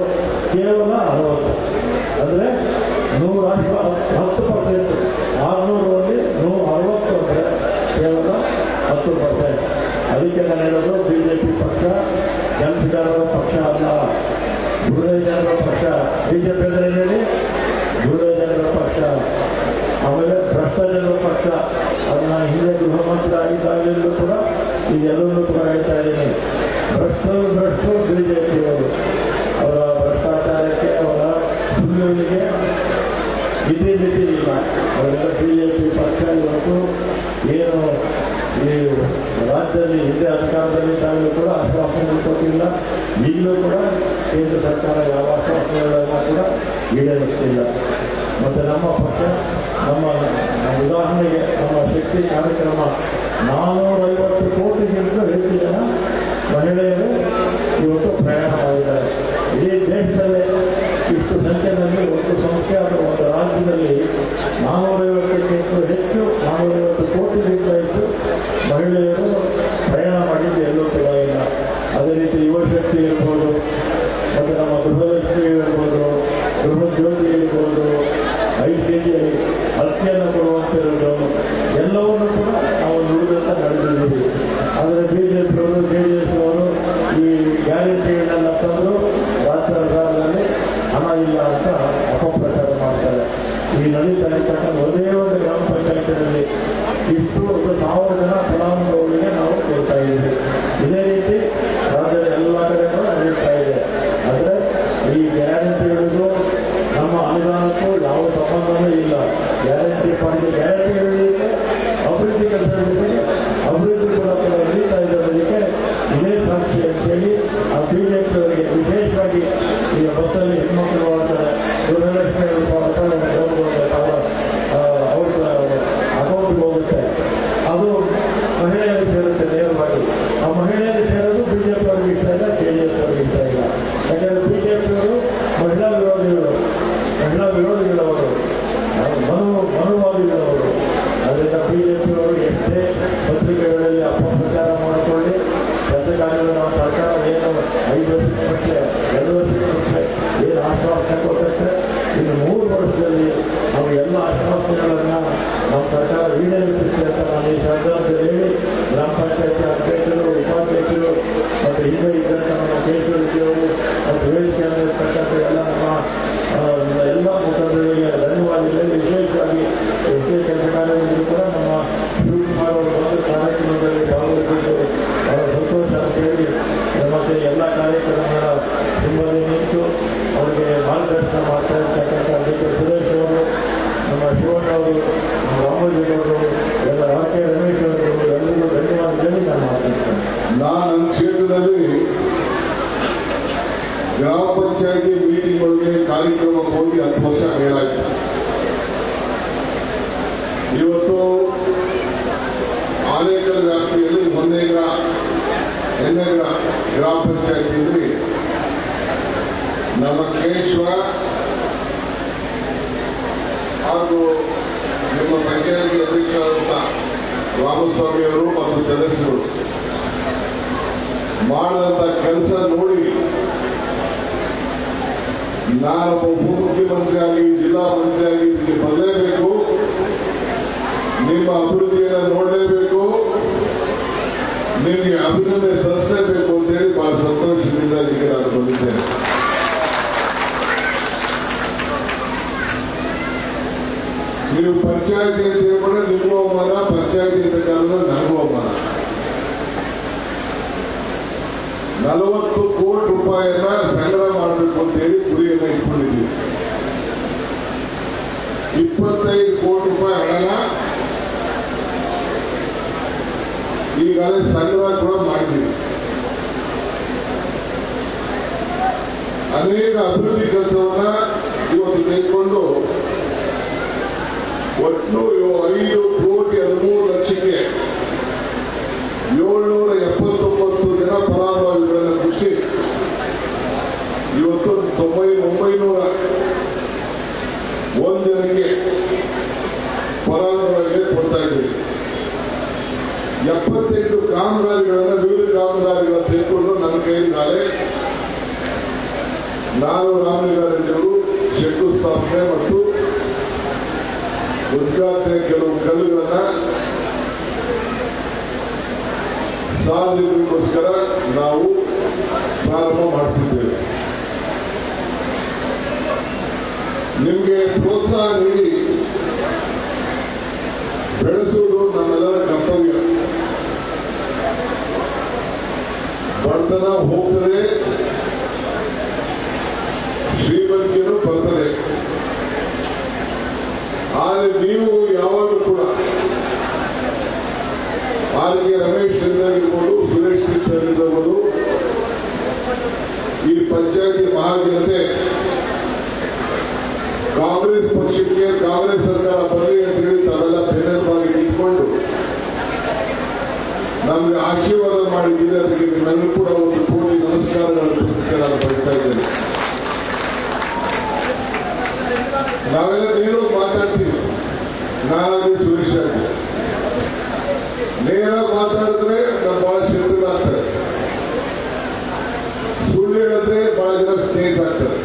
ಕೇವಲ 60. ಅಂದರೆ 10%. 600ರಲ್ಲಿ 160 ಅಂದರೆ ಕೇವಲ 10%. ಅದಕ್ಕೆ ನಾನು ಹೇಳೋದು, ಬಿಜೆಪಿ ಪಕ್ಷ ಕೆಲಸಗಾರರ ಪಕ್ಷ ಅಲ್ಲ, ಬುಡದ ಜನರ ಪಕ್ಷ. ಬಿಜೆಪಿ ಅಂದರೆ ಹೇಳಿ, ಬುಡದ ಜನರ ಪಕ್ಷ. ಆಮೇಲೆ ಭ್ರಷ್ಟ ಜನರ ಪಕ್ಷ. ಅದನ್ನ ಹಿಂದೆ ಗೃಹ ಮಂತ್ರಿ ಆಗಿದ್ದಾಗಲೂ ಕೂಡ ಇದೆಲ್ಲವನ್ನೂ ಕೂಡ ಹೇಳ್ತಾ ಇದ್ದೀನಿ. ಭ್ರಷ್ಟರು ಬಿಜೆಪಿಯವರು. ಅವರ ಭ್ರಷ್ಟಾಚಾರಕ್ಕೆ, ಅವರ ಸುಳ್ಳುಗಳಿಗೆ ಮಿತಿ ಇಲ್ಲ. ಅವರೆಲ್ಲ ಬಿಜೆಪಿ ಪಕ್ಷ ಇವತ್ತು ಏನು ಈ ರಾಜ್ಯದಲ್ಲಿ ಹಿಂದೆ ಅಧಿಕಾರದಲ್ಲಿದ್ದಾಗಲೂ ಕೂಡ ಆಶ್ವಾಸನೆ ಕೊಟ್ಟಿಲ್ಲ. ಈಗಲೂ ಕೂಡ ಕೇಂದ್ರ ಸರ್ಕಾರ ಯಾವ ಆಶ್ವಾಸನೆಗಳನ್ನು ಕೂಡ ಈಡೇರಿಸ್ತಿಲ್ಲ. ಮತ್ತು ನಮ್ಮ ಪಕ್ಷ, ನಮ್ಮ ಉದಾಹರಣೆಗೆ ನಮ್ಮ ಶಕ್ತಿ ಕಾರ್ಯಕ್ರಮ 450 ಕೋಟಿಗಿಂತ ಹೆಚ್ಚು ಜನ ಮಹಿಳೆಯರು ಇವತ್ತು ಪ್ರಯಾಣ ಮಾಡಿದ್ದಾರೆ. ಇಡೀ ದೇಶದಲ್ಲೇ ಇಷ್ಟು ಸಂಖ್ಯೆಯಲ್ಲಿ ಒಂದು ಸಂಖ್ಯೆ ಅಥವಾ ಒಂದು ರಾಜ್ಯದಲ್ಲಿ 450 ಈ ನಡೀತಾ ಇರ್ತಕ್ಕಂಥ ಒಂದೇ ಒಂದು ಗ್ರಾಮ ಪಂಚಾಯತಿನಲ್ಲಿ ಇಷ್ಟು 1000 ಜನ ಫಲಾನುಭವಿಗಳಿಗೆ ನಾವು ಕೊಡ್ತಾ ಇದ್ದೀವಿ. ಇದೇ ರೀತಿ ರಾಜ್ಯದ ಎಲ್ಲ ಕಡೆಗೂ ನಡೀತಾ ಇದೆ. ಆದರೆ ಈ ಗ್ಯಾರಂಟಿಗಳಿಗೂ ನಮ್ಮ ಅನುದಾನಕ್ಕೂ ಯಾವ ಸಂಬಂಧವೂ ಇಲ್ಲ. ಗ್ಯಾರಂಟಿ ಪಾರ್ಟಿ ಗ್ಯಾರಂಟಿಗಳಿಗೆ ಅಭಿವೃದ್ಧಿ ಕೆಲಸಗಳಿಗೆ ಅಭಿವೃದ್ಧಿ ಕೂಡ ನಡೀತಾ ಇರೋದಕ್ಕೆ ಇದೇ ಸಾಕ್ಷಿ ಅಂತೇಳಿ ಆ ಬಿಜೆಪಿ ಅವರಿಗೆ ವಿಶೇಷವಾಗಿ ಈಗ ಬಸ್ಸಲ್ಲಿ ಹೆಣ್ಮಕ್ಳು ಹೋಗ್ತಾರೆ, ಗೃಹಲಕ್ಷ್ಮಿ ಅವ್ರ ಅಕೌಂಟ್ಗೆ ಹೋಗುತ್ತೆ, ಅದು ಮಹಿಳೆಯರಿಗೆ ಸೇರುತ್ತೆ ನೇರವಾಗಿ. ಆ ಮಹಿಳೆಯರಿಗೆ ಸೇರೋದು ಬಿಜೆಪಿ ಅವ್ರಿಗೆ ಇಷ್ಟ ಇಲ್ಲ, ಜೆಡಿಎಸ್ ಅವ್ರಿಗೆ ಇಷ್ಟ ಇಲ್ಲ. ಯಾಕಂದರೆ ಬಿಜೆಪಿಯವರು ಮಹಿಳಾ ವಿರೋಧಿಗಳವರು, ಮನುವಾದಿಗಳವರು. ಅದರಿಂದ ಬಿಜೆಪಿಯವರು ಎಷ್ಟೇ ಪತ್ರಿಕೆಗಳಲ್ಲಿ ಅಪಪ್ರಚಾರ ಮಾಡಿಕೊಳ್ಳಿ, ಪತ್ರಿಕೆಗಳು ನಮ್ಮ ಸರ್ಕಾರ ಏನು 5 ವರ್ಷಕ್ಕೆ ಮುಂಚೆ 2 ವರ್ಷಕ್ಕೆ ಮುಂಚೆ ಏನು ಆಶ್ವಾಸನೆ ಕೊಟ್ಟರೆ ಇನ್ನು 3 ವರ್ಷದಲ್ಲಿ ನಾವು ಎಲ್ಲ ಆಶ್ವಾಸನೆಗಳನ್ನು ನಮ್ಮ ಸರ್ಕಾರ ಈಡೇರಿಸುತ್ತೆ ಅಂತ ನಾನು ಈ ಸಂದರ್ಭದಲ್ಲಿ ಹೇಳಿ ಗ್ರಾಮ ಪಂಚಾಯತಿ ಅಧ್ಯಕ್ಷರು, ಉಪಾಧ್ಯಕ್ಷರು ಮತ್ತು ಹಿಂದೆ ಇದ್ದಂಥ ನಮ್ಮ ಕೇಶವರೆಡ್ಡಿಯವರು ಮತ್ತು ವೇದಿಕೆಯಲ್ಲಿ ಇರ್ತಕ್ಕಂಥ ಎಲ್ಲ ನಮ್ಮ ಎಲ್ಲ ಮುಖಂಡರಿಗೆ ಧನ್ಯವಾದಗಳು. ವಿಶೇಷವಾಗಿ ಎಷ್ಟೇ ಕೆಲಸ ಕಾರ್ಯಗಳಿಗೂ ಕೂಡ ನಮ್ಮ ಶಿವಕುಮಾರ್ ಅವರು ಬಂದು ಕಾರ್ಯಕ್ರಮದಲ್ಲಿ ಭಾಗವಹಿಸಿದ್ದು ಅವರ ಸಂತೋಷ ಅಂತ ಹೇಳಿ ಮತ್ತು ಎಲ್ಲ ಕಾರ್ಯಕ್ರಮಗಳ ಹಿಂಬದಿ ನಿಂತು ಅವರಿಗೆ ಮಾರ್ಗದರ್ಶನ ಮಾಡ್ತಾ ಇರ್ತಕ್ಕಂಥ ಅದಕ್ಕೆ ಸುರೇಶ್ ಅವರು, ನಮ್ಮ ಶಿವಣ್ಣ ಅವರು, ನಮ್ಮ ರಾಮೋಜಿಯವರು, ಎಲ್ಲ ಆರ್.ಕೆ. ರಮೇಶ್ ಅವರು ಎಲ್ಲರಿಗೂ ಧನ್ಯವಾದಗಳು ನಾನು ಮಾತಾಡ್ತೇನೆ. ನಾನು ನನ್ನ ಕ್ಷೇತ್ರದಲ್ಲಿ ಗ್ರಾಮ ಪಂಚಾಯತಿ ಮೀಟಿಂಗ್ಗಳಿಗೆ ಕಾರ್ಯಕ್ರಮಕ್ಕೆ ಹೋಗಿ 10 ವರ್ಷ ಮೇಲಾಯಿತು. ಇವತ್ತು ಆನೇಕಲ್ ವ್ಯಾಪ್ತಿಯಲ್ಲಿ 1 ಗ್ರಾಮ ಪಂಚಾಯತಿಯಲ್ಲಿ ನಮ್ಮ ಕೇಶವ ಹಾಗೂ ನಿಮ್ಮ ಪಂಚಾಯತಿ ಅಧ್ಯಕ್ಷರಾದಂಥ ರಾಮಸ್ವಾಮಿಯವರು ಮತ್ತು ಸದಸ್ಯರು ಮಾಡಿದಂಥ ಕೆಲಸ ನೋಡಿ ನಾನೊಬ್ಬ ಉಪಮುಖ್ಯಮಂತ್ರಿಯಾಗಿ ಜಿಲ್ಲಾ ಮಂತ್ರಿಯಾಗಿ ಇದಕ್ಕೆ ಬರಲೇಬೇಕು, ನಿಮ್ಮ ಅಭಿವೃದ್ಧಿಯನ್ನು ನೋಡಲೇಬೇಕು, ನಿಮಗೆ ಅಭಿನಂದನೆ ಸಲ್ಲಿಸಲೇಬೇಕು ಅಂತೇಳಿ ಬಹಳ ಸಂತೋಷದಿಂದ ಇಲ್ಲಿಗೆ ನಾನು ಬಂದಿದ್ದೇನೆ. ನೀವು ಪಂಚಾಯತಿ ಅಂತ ಹೇಳ್ಕೊಂಡ್ರೆ ನಿಮಗೂ ಅವಮಾನ, ಪಂಚಾಯತಿ ಅಂತ ಕಾಲದಲ್ಲಿ ನನಗೂ ಅವಮಾನ. 40 ಕೋಟಿ ರೂಪಾಯಿಯನ್ನ ಸಂಗ್ರಹ ಮಾಡಬೇಕು ಅಂತ ಹೇಳಿ ಗುರಿಯನ್ನ ಇಟ್ಕೊಂಡಿದ್ದೀವಿ. 25 ಕೋಟಿ ರೂಪಾಯಿ ಹಣನ ಈಗಾಗಲೇ ಸಂಗ್ರಹ ಕೂಡ ಮಾಡಿದ್ದೀವಿ. ಅನೇಕ ಅಭಿವೃದ್ಧಿ ಕೆಲಸವನ್ನ ಇವತ್ತು ತೆಗೆದುಕೊಂಡು ಒಟ್ಟು 5 ಕೋಟಿ 13 ಲಕ್ಷಕ್ಕೆ 779 ಜನ ಫಲಾನುಭವಿಗಳನ್ನು ಖುಷಿ ಇವತ್ತು 901 ಜನಕ್ಕೆ ಫಲಾನುಭವಿಗೆ ಕೊಡ್ತಾ ಇದ್ದೀವಿ. 78 ಕಾಮಗಾರಿಗಳನ್ನು ವಿವಿಧ ಕಾಮಗಾರಿಗಳನ್ನು ತೆಗೆದುಕೊಂಡು ನನ್ನ ಕೈಯಿಂದಾಲೆ ನಾನು ರಾಮಲಿಂಗಾರೆಡ್ಡಿಯವರು ಶಂಕುಸ್ಥಾಪನೆ ಮತ್ತು ಉದ್ಘಾಟನೆ ಕೆಲವು ಕಲ್ಲುಗಳನ್ನ ಸಾರ್ವಜನಿಕರಿಗೋಸ್ಕರ ನಾವು ಪ್ರಾರಂಭ ಮಾಡಿಸಿದ್ದೇವೆ. ನಿಮಗೆ ಪ್ರೋತ್ಸಾಹ ನೀಡಿ ಬೆಳೆಸುವುದು ನಮ್ಮೆಲ್ಲರ ಕರ್ತವ್ಯ. ಬಡತನ ಹೋಗ್ತದೆ, ಶ್ರೀಮಂತಿಯರು ಬರ್ತದೆ. ಆದರೆ ನೀವು ಯಾವಾಗಲೂ ಕೂಡ ಆರ್.ಕೆ. ರಮೇಶ್ ಇರ್ಬೋದು, ಸುರೇಶ್ ಇರ್ಬೋದು, ಈ ಪಂಚಾಯತಿ ಮಹಾಜನತೆ ಕಾಂಗ್ರೆಸ್ ಪಕ್ಷಕ್ಕೆ ಕಾಂಗ್ರೆಸ್ ಸರ್ಕಾರ ಬರಲಿ ಅಂತ ಹೇಳಿ ತಾವೆಲ್ಲ ಬೆನ್ನೆಲುಬಾಗಿ ನಿಂತ್ಕೊಂಡು ನಮ್ಗೆ ಆಶೀರ್ವಾದ ಮಾಡಿದ್ದೀರಿ. ಅದಕ್ಕೆ ನಿಮ್ಮೆಲ್ಲರೂ ಕೂಡ ಒಂದು ಕೋಟಿ ನಮಸ್ಕಾರಗಳ ಪುಸ್ತಕ ನಾನು ಬಯಸ್ತಾ ಇದ್ದೇನೆ. ನಾವೆಲ್ಲ ನೇರ ಮಾತಾಡ್ತೀವಿ, ನಾನಾಗಿ ಸುರೇಶ್ ಆಗಿ ನೇರ ಮಾತಾಡಿದ್ರೆ ನಮ್ಮ ಬಹಳ ಶತ್ರುಗಳಾಗ್ತಾರೆ, ಸುಳ್ಳು ಹೇಳಿದ್ರೆ ಬಹಳ ಜನ ಸ್ನೇಹಿತ ಆಗ್ತಾರೆ.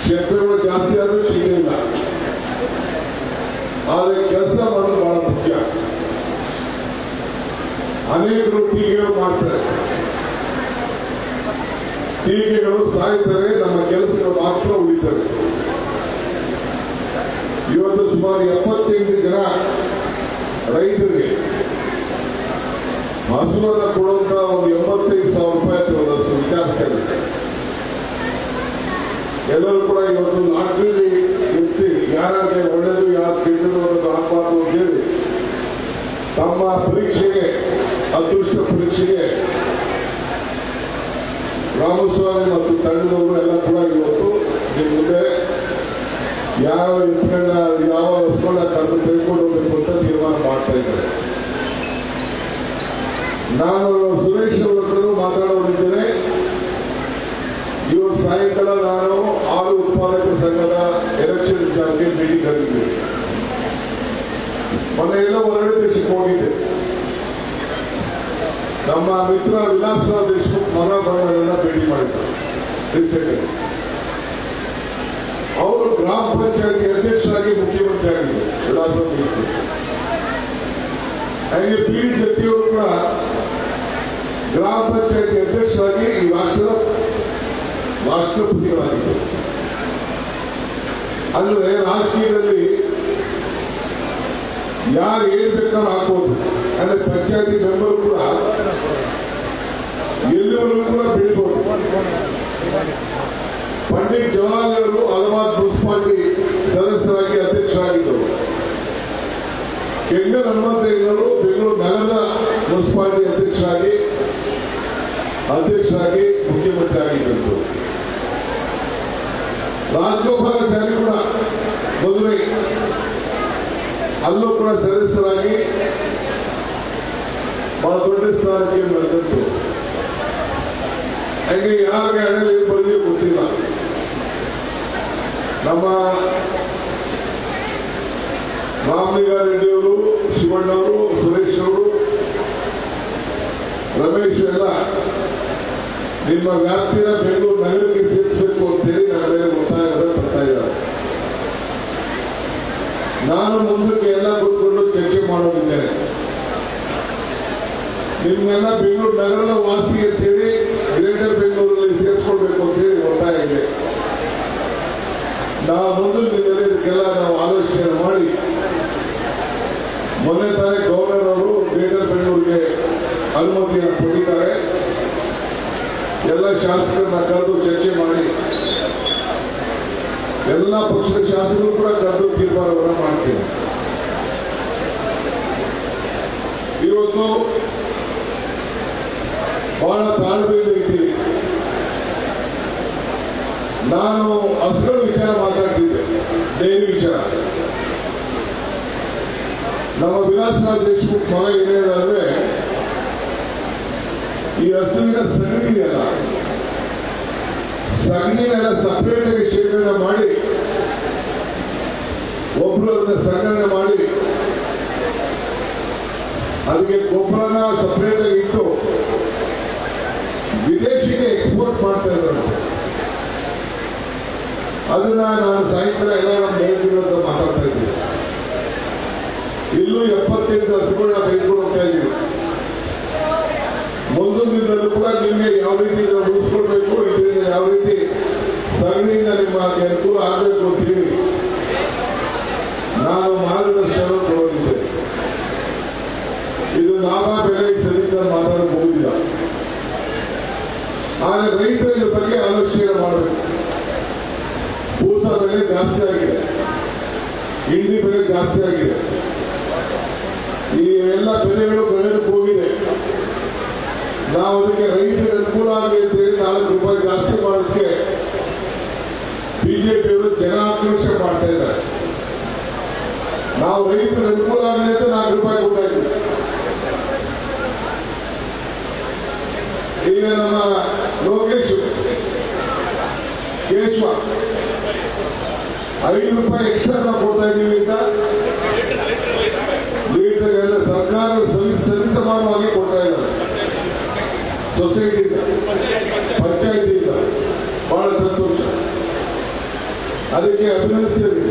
ಶತ್ರುಗಳು ಜಾಸ್ತಿ ಆದ್ರೂ ಸಿಗಲಿಲ್ಲ, ಆದರೆ ಕೆಲಸ ಮಾಡೋದು ಬಹಳ ಮುಖ್ಯ. ಅನೇಕರು ಟೀಕೆಗಳು ಮಾಡ್ತಾರೆ, ಟೀಕೆಗಳು ಸಾಯ್ತವೆ, ನಮ್ಮ ಕೆಲಸಗಳು ಮಾತ್ರ ಉಳಿತವೆ. ಸುಮಾರು 78 ಜನ ರೈತರಿಗೆ ಹಸುವನ್ನು ಕೊಡುವಂತ ಒಂದು 85,000 ರೂಪಾಯಿ ಒಂದಷ್ಟು ವಿಚಾರ ಕೇಳಿದೆ. ಎಲ್ಲರೂ ಕೂಡ ಇವತ್ತು ಲಾಟ್ರಿಲಿ ಎತ್ತಿ ಯಾರಿಗೆ ಒಳ್ಳೆಯದು ಯಾರು ಕೆಟ್ಟದು ಅನ್ನೋದು ಆಗಬಾರ್ದು ಅಂತೇಳಿ ತಮ್ಮ ಪರೀಕ್ಷೆಗೆ ಅದೃಷ್ಟ ಪರೀಕ್ಷೆಗೆ ರಾಮಸ್ವಾಮಿ ಮತ್ತು ತಂಡದವರು ಎಲ್ಲ ಕೂಡ ಇವತ್ತು ನಿಮ್ಮ ಮುಂದೆ ಯಾವ ವಸ್ತುಗಳನ್ನ ಕರೆದು ತೆಗೆದುಕೊಂಡು ಹೋಗಬೇಕು ಅಂತ ತೀರ್ಮಾನ ಮಾಡ್ತಾ ಇದ್ದಾರೆ. ನಾನು ಸುರೇಶ್ ಅವರನ್ನು ಮಾತಾಡೋದಿದ್ದೇನೆ. ಇವತ್ತು ಸಾಯಂಕಾಲ ನಾನು ಹಾಲು ಉತ್ಪಾದಕರ ಸಂಘದ ಎಲೆಕ್ಷನ್ ಜಾರಿಗೆ ಭೇಟಿ ಕರೆದಿದ್ದೆ. ಮೊನ್ನೆ ಎಲ್ಲ ಹೊರಗಡೆ ದೇಶಕ್ಕೆ ಹೋಗಿದ್ದೆ. ನಮ್ಮ ಮಿತ್ರ ವಿಲಾಸರಾವ್ ದೇಶಮುಖ್ ಮನೋಭಾವನೆಗಳನ್ನ ಭೇಟಿ ಮಾಡಿದ್ದಾರೆ ರೀಸೆಂಟ್. ಅವರು ಗ್ರಾಮ ಪಂಚಾಯತಿ ಅಧ್ಯಕ್ಷರಾಗಿ ಮುಖ್ಯಮಂತ್ರಿ ಆಗಿದ್ದಾರೆ ವಿಲಾಸರಾವ್ ದೇಶಮುಖ್. ಹಾಗೆ ಪಿ ಡಿ ಜತ್ತಿಯವರು ಕೂಡ ಗ್ರಾಮ ಪಂಚಾಯತಿ ಅಧ್ಯಕ್ಷರಾಗಿ ಈ ರಾಷ್ಟ್ರಪತಿಗಳಾಗಿದ್ದರು. ಅಂದ್ರೆ ರಾಜಕೀಯದಲ್ಲಿ ಯಾರು ಏನ್ ಬೇಕಾದ್ರೂ ಹಾಕೋದು. ಅಂದ್ರೆ ಪಂಚಾಯತಿ ಮೆಂಬರ್ ಕೂಡ ಎಲ್ಲಿವರೆಗೂ ಕೂಡ ಬೆಳಿಬಹುದು. ಪಂಡಿತ್ ಜವಾಹರ್ಲಾಲ್ ನೆಹರು ಅಲಹಾಬಾದ್ ಮುನ್ಸಿಪಾಲಿಟಿ ಸದಸ್ಯರಾಗಿ ಅಧ್ಯಕ್ಷರಾಗಿದ್ದರು. ಕೆಂಗಲ್ ಹನುಮಂತಯ್ಯನವರು ಬೆಂಗಳೂರು ನಗರದ ಮುನ್ಸಿಪಾಲಿಟಿ ಅಧ್ಯಕ್ಷರಾಗಿ ಮುಖ್ಯಮಂತ್ರಿ ಆಗಿದ್ದರು. ರಾಜಗೋಪಾಲಾಚಾರಿ ಕೂಡ ಮದುವೆ ಅಲ್ಲೂ ಕೂಡ ಸದಸ್ಯರಾಗಿ ಬಹಳ ದೊಡ್ಡ ಸ್ಥಾನಕ್ಕೆ ಬಂದದ್ದು. ಹಾಗೆ ಯಾರಿಗೆ ಹಣದಲ್ಲಿ ಏನು ಬರೆದಿಯೋ ಗೊತ್ತಿಲ್ಲ. ನಮ್ಮ ರಾಮಲಿಂಗಾರೆಡ್ಡಿಯವರು, ಶಿವಣ್ಣವರು, ಸುರೇಶ್ ಅವರು, ರಮೇಶ್ ಎಲ್ಲ ನಿಮ್ಮ ವ್ಯಾಪ್ತಿಯ ಬೆಂಗಳೂರು ನಗರಕ್ಕೆ ಸೇರಿಸಬೇಕು ಅಂತೇಳಿ ನನ್ನ ಮೇಲೆ ಒತ್ತಾಯ ಬರ್ತಾ ಇದ್ದಾರೆ. ನಾನು ಮುಂದಕ್ಕೆ ಎಲ್ಲ ಕೂತ್ಕೊಂಡು ಚರ್ಚೆ ಮಾಡೋದಿದ್ದೇನೆ. ನಿಮ್ಮೆಲ್ಲ ಬೆಂಗಳೂರು ನಗರದ ವಾಸಿ ಅಂತೇಳಿ ಗ್ರೇಟರ್ ಬೆಂಗಳೂರಲ್ಲಿ ಸೇರಿಸ್ಕೊಳ್ಬೇಕು ಅಂತೇಳಿ ಒತ್ತಾಯ ಇದೆ. ನಾವು ಮುಂದಿನ ದಿನದಲ್ಲಿ ಇದಕ್ಕೆಲ್ಲ ನಾವು ಆಲೋಚನೆ ಮಾಡಿ ಮೊನ್ನೆ ತಾನೇ ಗವರ್ನರ್ ಅವರು ಗ್ರೇಟರ್ ಬೆಂಗಳೂರಿಗೆ ಅನುಮತಿಯನ್ನು ಕೊಟ್ಟಿದ್ದಾರೆ. ಎಲ್ಲ ಶಾಸಕರನ್ನ ಕರೆದು ಚರ್ಚೆ ಮಾಡಿ ಎಲ್ಲ ಪಕ್ಷದ ಶಾಸಕರು ಕೂಡ ಕರೆದು ತೀರ್ಮಾನವನ್ನು ಮಾಡ್ತೀವಿ. ಇವತ್ತು ಬಹಳ ತಾಳ್ಮೆಯಿಂದ ಇದ್ದೀವಿ. ನಾನು ಹಸುಗಳ ವಿಚಾರ ಮಾತಾಡ್ತಿದ್ದೆ, ಡೈರಿ ವಿಚಾರ. ನಮ್ಮ ವಿಲಾಸರಾವ್ ದೇಶಮುಖ್ ಮಗ ಏನೇನಾದ್ರೆ ಈ ಹಸುವಿನ ಸಗಣಿನೆಲ್ಲ ಸಪರೇಟ್ ಆಗಿ ಶೇಖರಣೆ ಮಾಡಿ ಒಬ್ರು ಅದನ್ನ ಸಂಗ್ರಹಣೆ ಮಾಡಿ ಅದಕ್ಕೆ ಗೊಬ್ಬರನ ಸಪರೇಟ್ ಆಗಿ ಇಟ್ಟು ವಿದೇಶಿಗೆ ಎಕ್ಸ್ಪೋರ್ಟ್ ಮಾಡ್ತಾ ಇದ್ದಾರೆ. ಅದನ್ನ ನಾನು ಸಾಯಂಕಾಲ ಎಲ್ಲ ನಮ್ಮ ನೇಟಿವ್ ಅಂತ ಮಾತಾಡ್ತಾ ಇದ್ದೀನಿ. ಇಲ್ಲೂ 78 ಹಸುಗಳನ್ನ ತೆಗೆದುಕೊಂಡು ಹೋಗ್ತಾ ಇದ್ದೀವಿ. ಮುಂದೊಂದು ದಿನದಲ್ಲೂ ಕೂಡ ನಿಮಗೆ ಯಾವ ರೀತಿ ಉಳಿಸ್ಕೊಳ್ಬೇಕು, ಇದರಿಂದ ಯಾವ ರೀತಿ ಸಗಣಿಯಿಂದ ನಿಮಗೆ ಅನುಕೂಲ ಆಗಬೇಕು ಅಂತ ಹೇಳಿ ನಾನು ಮಾರ್ಗದರ್ಶನ ಕೊಡೋದಿದ್ದೆ. ಇದು ಲಾಭ ಬೆಲೆ ಸರಿತ ಮಾತಾಡಬಹುದಿಲ್ಲ. ಆದರೆ ರೈತರ ಇದ್ರ ಬಗ್ಗೆ ಆಲೋಚನೆ ಮಾಡಬೇಕು. ಭೂಸ ಬೆಲೆ ಜಾಸ್ತಿ ಆಗಿದೆ, ಹಿಂಡಿ ಬೆಲೆ ಜಾಸ್ತಿ ಆಗಿದೆ, ಈ ಎಲ್ಲ ಬೆಲೆಗಳು ಬೆಳೆದಕ್ಕೆ ಹೋಗಿದೆ. ನಾವು ಅದಕ್ಕೆ ರೈತರಿಗೆ ಅನುಕೂಲ ಆಗಲಿ ಅಂತ ಹೇಳಿ 4 ರೂಪಾಯಿ ಜಾಸ್ತಿ ಮಾಡೋದಕ್ಕೆ ಬಿಜೆಪಿಯವರು ಜನ ಆಕ್ರೋಶ ಮಾಡ್ತಾ ಇದ್ದಾರೆ. ನಾವು ರೈತರಿಗೆ ಅನುಕೂಲ ಆಗಲಿ ಅಂತ 4 ರೂಪಾಯಿ ಕೊಟ್ಟಾಯಿತು. ಈಗ ನಮ್ಮ ಲೋಕೇಶ್ ಕೇಶವ 5 ರೂಪಾಯಿ ಎಕ್ಸ್ಟ್ರಾ ನಾವು ಕೊಡ್ತಾ ಇದ್ದೀವಿ ಅಂತ ಲೀಟರ್ ಎಲ್ಲ ಸರ್ಕಾರದ ಸರಿಸಮಾನವಾಗಿ ಕೊಡ್ತಾ ಇದ್ದಾರೆ. ಸೊಸೈಟಿಯಿಂದ, ಪಂಚಾಯತಿಯಿಂದ ಬಹಳ ಸಂತೋಷ. ಅದಕ್ಕೆ ಅಭಿನಂದಿಸ್ತೇವೆ.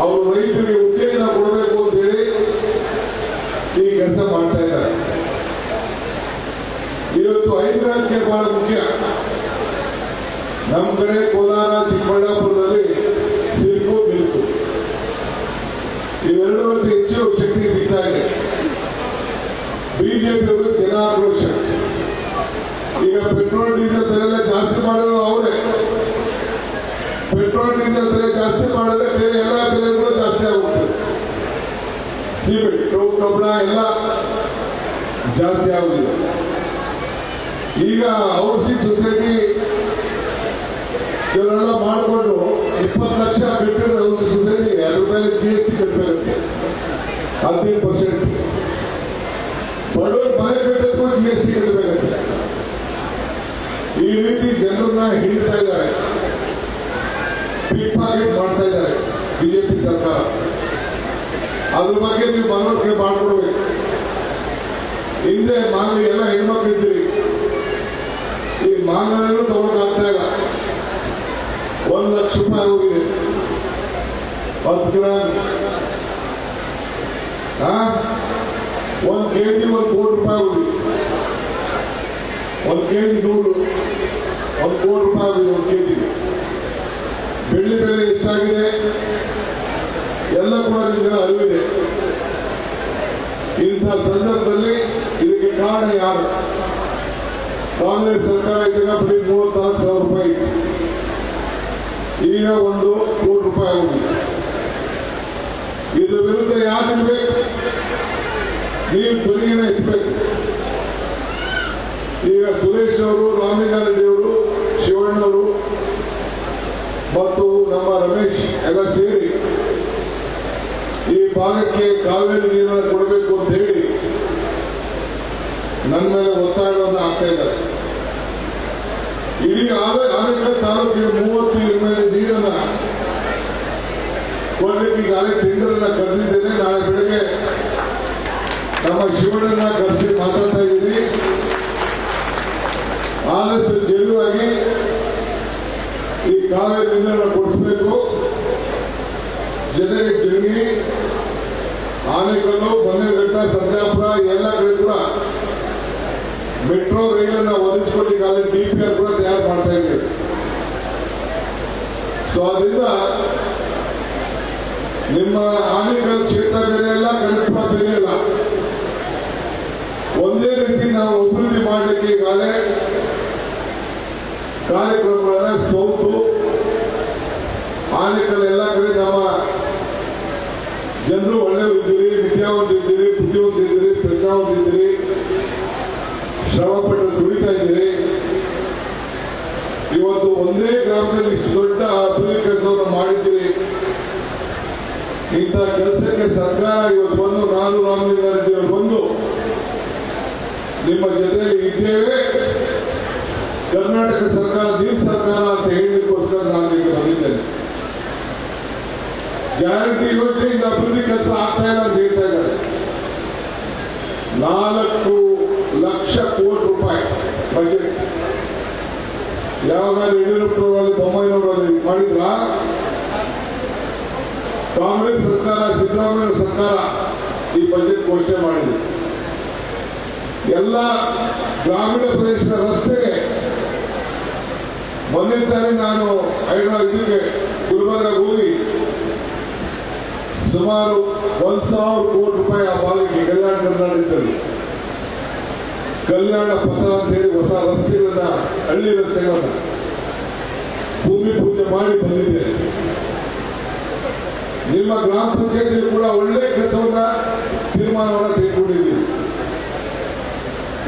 ಅವರು ರೈತರಿಗೆ ಉತ್ತೇಜನ ಕೊಡಬೇಕು ಅಂತ ಹೇಳಿ ಈ ಕೆಲಸ ಮಾಡ್ತಾ ಇದ್ದಾರೆ. ಇವತ್ತು ಹೈನುಗಾರಿಕೆ ಬಹಳ ಮುಖ್ಯ. ನಮ್ಮ ಕಡೆ ಕೋಲಾರ, ಚಿಕ್ಕಬಳ್ಳಾಪುರದಲ್ಲಿ ಸಿಲ್ಕು, ಮಿಲ್ಕು ಬಿಜೆಪಿಯವರು ಜನಾಕ್ರೋಶ. ಈಗ ಪೆಟ್ರೋಲ್ ಡೀಸೆಲ್ ಬೆಲೆ ಜಾಸ್ತಿ ಮಾಡೋರು ಅವರೇ. ಪೆಟ್ರೋಲ್ ಡೀಸೆಲ್ ಬೆಲೆ ಜಾಸ್ತಿ ಮಾಡಿದ್ರೆ ಬೇರೆ ಎಲ್ಲ ಬೆಲೆಗಳು ಜಾಸ್ತಿ ಆಗುತ್ತೆ. ಸಿಮೆಂಟ್ ಕಬ್ಬಣ ಎಲ್ಲ ಜಾಸ್ತಿ ಆಗುದಿಲ್ಲ. ಈಗ ಔಷಧಿ ಸೊಸೈಟಿ ಇವರೆಲ್ಲ ಮಾಡಿಕೊಂಡು 20 ಲಕ್ಷ ಕಟ್ಟಿದ್ರೆ ಔಷಧಿ ಸೊಸೈಟಿ ಅದ್ರ ಮೇಲೆ GST ಕಟ್ಟಬೇಕಾಗುತ್ತೆ 15%. ಬಡವರು ಮನೆ ಕಟ್ಟೋದಕ್ಕೂ GST ಕಟ್ಟಬೇಕಾಗುತ್ತೆ. ಈ ರೀತಿ ಜನರನ್ನ ಹಿಡಿತಾ ಇದ್ದಾರೆ, ಪಿಕ್ ಪಾಕೆಟ್ ಮಾಡ್ತಾ ಇದ್ದಾರೆ ಬಿಜೆಪಿ ಸರ್ಕಾರ. ಅದ್ರ ಬಗ್ಗೆ ನೀವು ಮನವರಿಕೆ ಮಾಡ್ಕೊಡ್ಬೇಕು. ಹಿಂದೆ ಮಾಂಗಲ್ಯ ಎಲ್ಲ ಹೆಣ್ಮಕ್ಳು ಇದ್ದೀರಿ, ಈ ಮಾಂಗಲ್ಯನೂ ತಗೊಳಕಾಗ್ತಾ ಇಲ್ಲ. 1 ಲಕ್ಷ ರೂಪಾಯಿ ಹೋಗಿದೆ 10 ಗ್ರಾಮ್. 1 kg 1 ಕೋಟಿ ರೂಪಾಯಿ ಹೋಗಿದೆ. 1 kg ನೂರು 1 ಕೋಟಿ ರೂಪಾಯಿ ಆಗಿದೆ 1 kg. ಬೆಳ್ಳಿ ಬೆಲೆ ಎಷ್ಟಾಗಿದೆ ಎಲ್ಲ ಕೂಡ ನಿಮಗೆ ಅರಿವಿದೆ. ಇಂಥ ಸಂದರ್ಭದಲ್ಲಿ ಇದಕ್ಕೆ ಕಾರಣ ಯಾರು? ಕಾಂಗ್ರೆಸ್ ಸರ್ಕಾರ ಇದನ್ನ ಬರೀ 34,000 ರೂಪಾಯಿ ಇತ್ತು, ಈಗ 1 ಕೋಟಿ ರೂಪಾಯಿ ಹೋಗಿದೆ. ಇದ್ರ ವಿರುದ್ಧ ಯಾರು ಇರ್ಬೇಕು? ನೀವು ಧ್ವನಿಯನ್ನ ಎತ್ತಬೇಕು. ಈಗ ಸುರೇಶ್ ಅವರು, ರಾಮಲಿಂಗಾರೆಡ್ಡಿ ಅವರು, ಶಿವಣ್ಣವರು ಮತ್ತು ನಮ್ಮ ರಮೇಶ್ ಎಲ್ಲ ಸೇರಿ ಈ ಭಾಗಕ್ಕೆ ಕಾವೇರಿ ನೀರನ್ನು ಕೊಡಬೇಕು ಅಂತ ಹೇಳಿ ನನ್ನ ಮೇಲೆ ಒತ್ತಡವನ್ನು ಹಾಕ್ತಾ ಇದ್ದಾರೆ. ಇಡೀ ಆನೇಕಲ್ ತಾಲೂಕಿಗೆ 30 ML ನೀರನ್ನ ಕೊಡಲಿಕ್ಕೆ ಈಗಾಗಲೇ ಟೆಂಡರ್ ಅನ್ನ ಕರೆದಿದ್ದೇನೆ. ನಾಳೆ ಬೆಳಗ್ಗೆ ನಮ್ಮ ಶಿವಣ್ಣನ ಕರೆಸಿ ಮಾತಾಡ್ತಾ ಇದ್ದೀವಿ. ಆದಷ್ಟು ಜಲ್ದಿಯಾಗಿ ಈ ಕಾವೇರಿ ನೀರನ್ನು ಕೊಡಿಸಬೇಕು. ಜೊತೆಗೆ ಜಂಗಿ, ಆನೇಕಲ್ಲು, ಬನ್ನೇರುಘಟ್ಟ, ಸರ್ಜಾಪುರ ಎಲ್ಲ ಕಡೆ ಕೂಡ ಮೆಟ್ರೋ ರೈಲನ್ನು ಒದಗಿಸಿಕೊಳ್ಳಿಕ್ಕಾಗಲೇ DPR ಕೂಡ ತಯಾರು ಮಾಡ್ತಾ ಇದ್ದೀವಿ. ಸೊ ಅದರಿಂದ ನಿಮ್ಮ ಆನೇಕಲ್ ಕ್ಷೇತ್ರ ಬೇರೆ ಇಲ್ಲ, ಕನಕಪುರ ಬೇರೆ ಇಲ್ಲ. ಒಂದೇ ರೀತಿ ನಾವು ಅಭಿವೃದ್ಧಿ ಮಾಡಲಿಕ್ಕೆ ಈಗಾಗಲೇ ಕಾರ್ಯಕ್ರಮಗಳನ್ನ ಸೌತು ಆನೇಕಲ್ ಎಲ್ಲ ಕಡೆ ನಮ್ಮ ಜನರು ಒಳ್ಳೆಯವರಿದ್ದೀರಿ, ವಿದ್ಯಾವಂತರಿದ್ದೀರಿ, ಬುದ್ಧಿವಂತರಿದ್ದೀರಿ, ಪ್ರಜ್ಞಾವಂತರಿದ್ದೀರಿ, ಶ್ರಮಪಟ್ಟು ದುಡಿತಾ ಇದ್ದೀರಿ. ಇವತ್ತು ಒಂದೇ ಗ್ರಾಮದಲ್ಲಿ ಇಷ್ಟು ದೊಡ್ಡ ಅಭಿವೃದ್ಧಿ ಕೆಲಸವನ್ನು ಮಾಡಿದ್ದೀರಿ. ಇಂಥ ಕೆಲಸಕ್ಕೆ ಸರ್ಕಾರ ಇವತ್ತು ಬಂದು, ನಾನು ರಾಮಲಿಂಗಾರೆಡ್ಡಿ ಅವರು ಬಂದು ನಿಮ್ಮ ಜೊತೆಯಲ್ಲಿ ಇದ್ದೇವೆ, ಕರ್ನಾಟಕ ಸರ್ಕಾರ ನಿಮ್ಮ ಸರ್ಕಾರ ಅಂತ ಹೇಳಲಿಕ್ಕೋಸ್ಕರ ನಾನು ಈಗ ಬಂದಿದ್ದೇನೆ. ಗ್ಯಾರಂಟಿ ಯೋಜನೆಯಿಂದ ಅಭಿವೃದ್ಧಿ ಕೆಲಸ ಆಗ್ತಾ ಇಲ್ಲ ಅಂತ ಹೇಳ್ತಾ ಇದ್ದಾರೆ. 4 ಲಕ್ಷ ಕೋಟಿ ರೂಪಾಯಿ ಬಜೆಟ್ ಯಾವಾಗ ಯಡಿಯೂರಪ್ಪನವರಲ್ಲಿ ಬೊಮ್ಮಾಯಿನವರಲ್ಲಿ ಮಾಡಿದ್ರ? ಕಾಂಗ್ರೆಸ್ ಸರ್ಕಾರ, ಸಿದ್ದರಾಮಯ್ಯ ಸರ್ಕಾರ ಈ ಬಜೆಟ್ ಘೋಷಣೆ ಮಾಡಿದೆ. ಎಲ್ಲ ಗ್ರಾಮೀಣ ಪ್ರದೇಶದ ರಸ್ತೆಗೆ ಮೊನ್ನೆ ತಾನೇ ನಾನು ಇದಕ್ಕೆ ಗುಲ್ಬರ್ಗ ಹೋಗಿ ಸುಮಾರು 1,000 ಕೋಟಿ ರೂಪಾಯಿ ಆ ಭಾಗಕ್ಕೆ ಕಲ್ಯಾಣ ಕರ್ನಾಟಕದಲ್ಲಿ ಕಲ್ಯಾಣ ಪಥ ಅಂತ ಹೇಳಿ ಹೊಸ ರಸ್ತೆಗಳನ್ನ, ಹಳ್ಳಿ ರಸ್ತೆಗಳನ್ನ ಭೂಮಿ ಪೂಜೆ ಮಾಡಿ ಬಂದಿದೆ. ನಿಮ್ಮ ಗ್ರಾಮ ಪಂಚಾಯತಿ ಕೂಡ ಒಳ್ಳೆ ಕೆಲಸವನ್ನ ತೀರ್ಮಾನವನ್ನ ತೆಗೆದುಕೊಂಡಿದ್ದೀವಿ.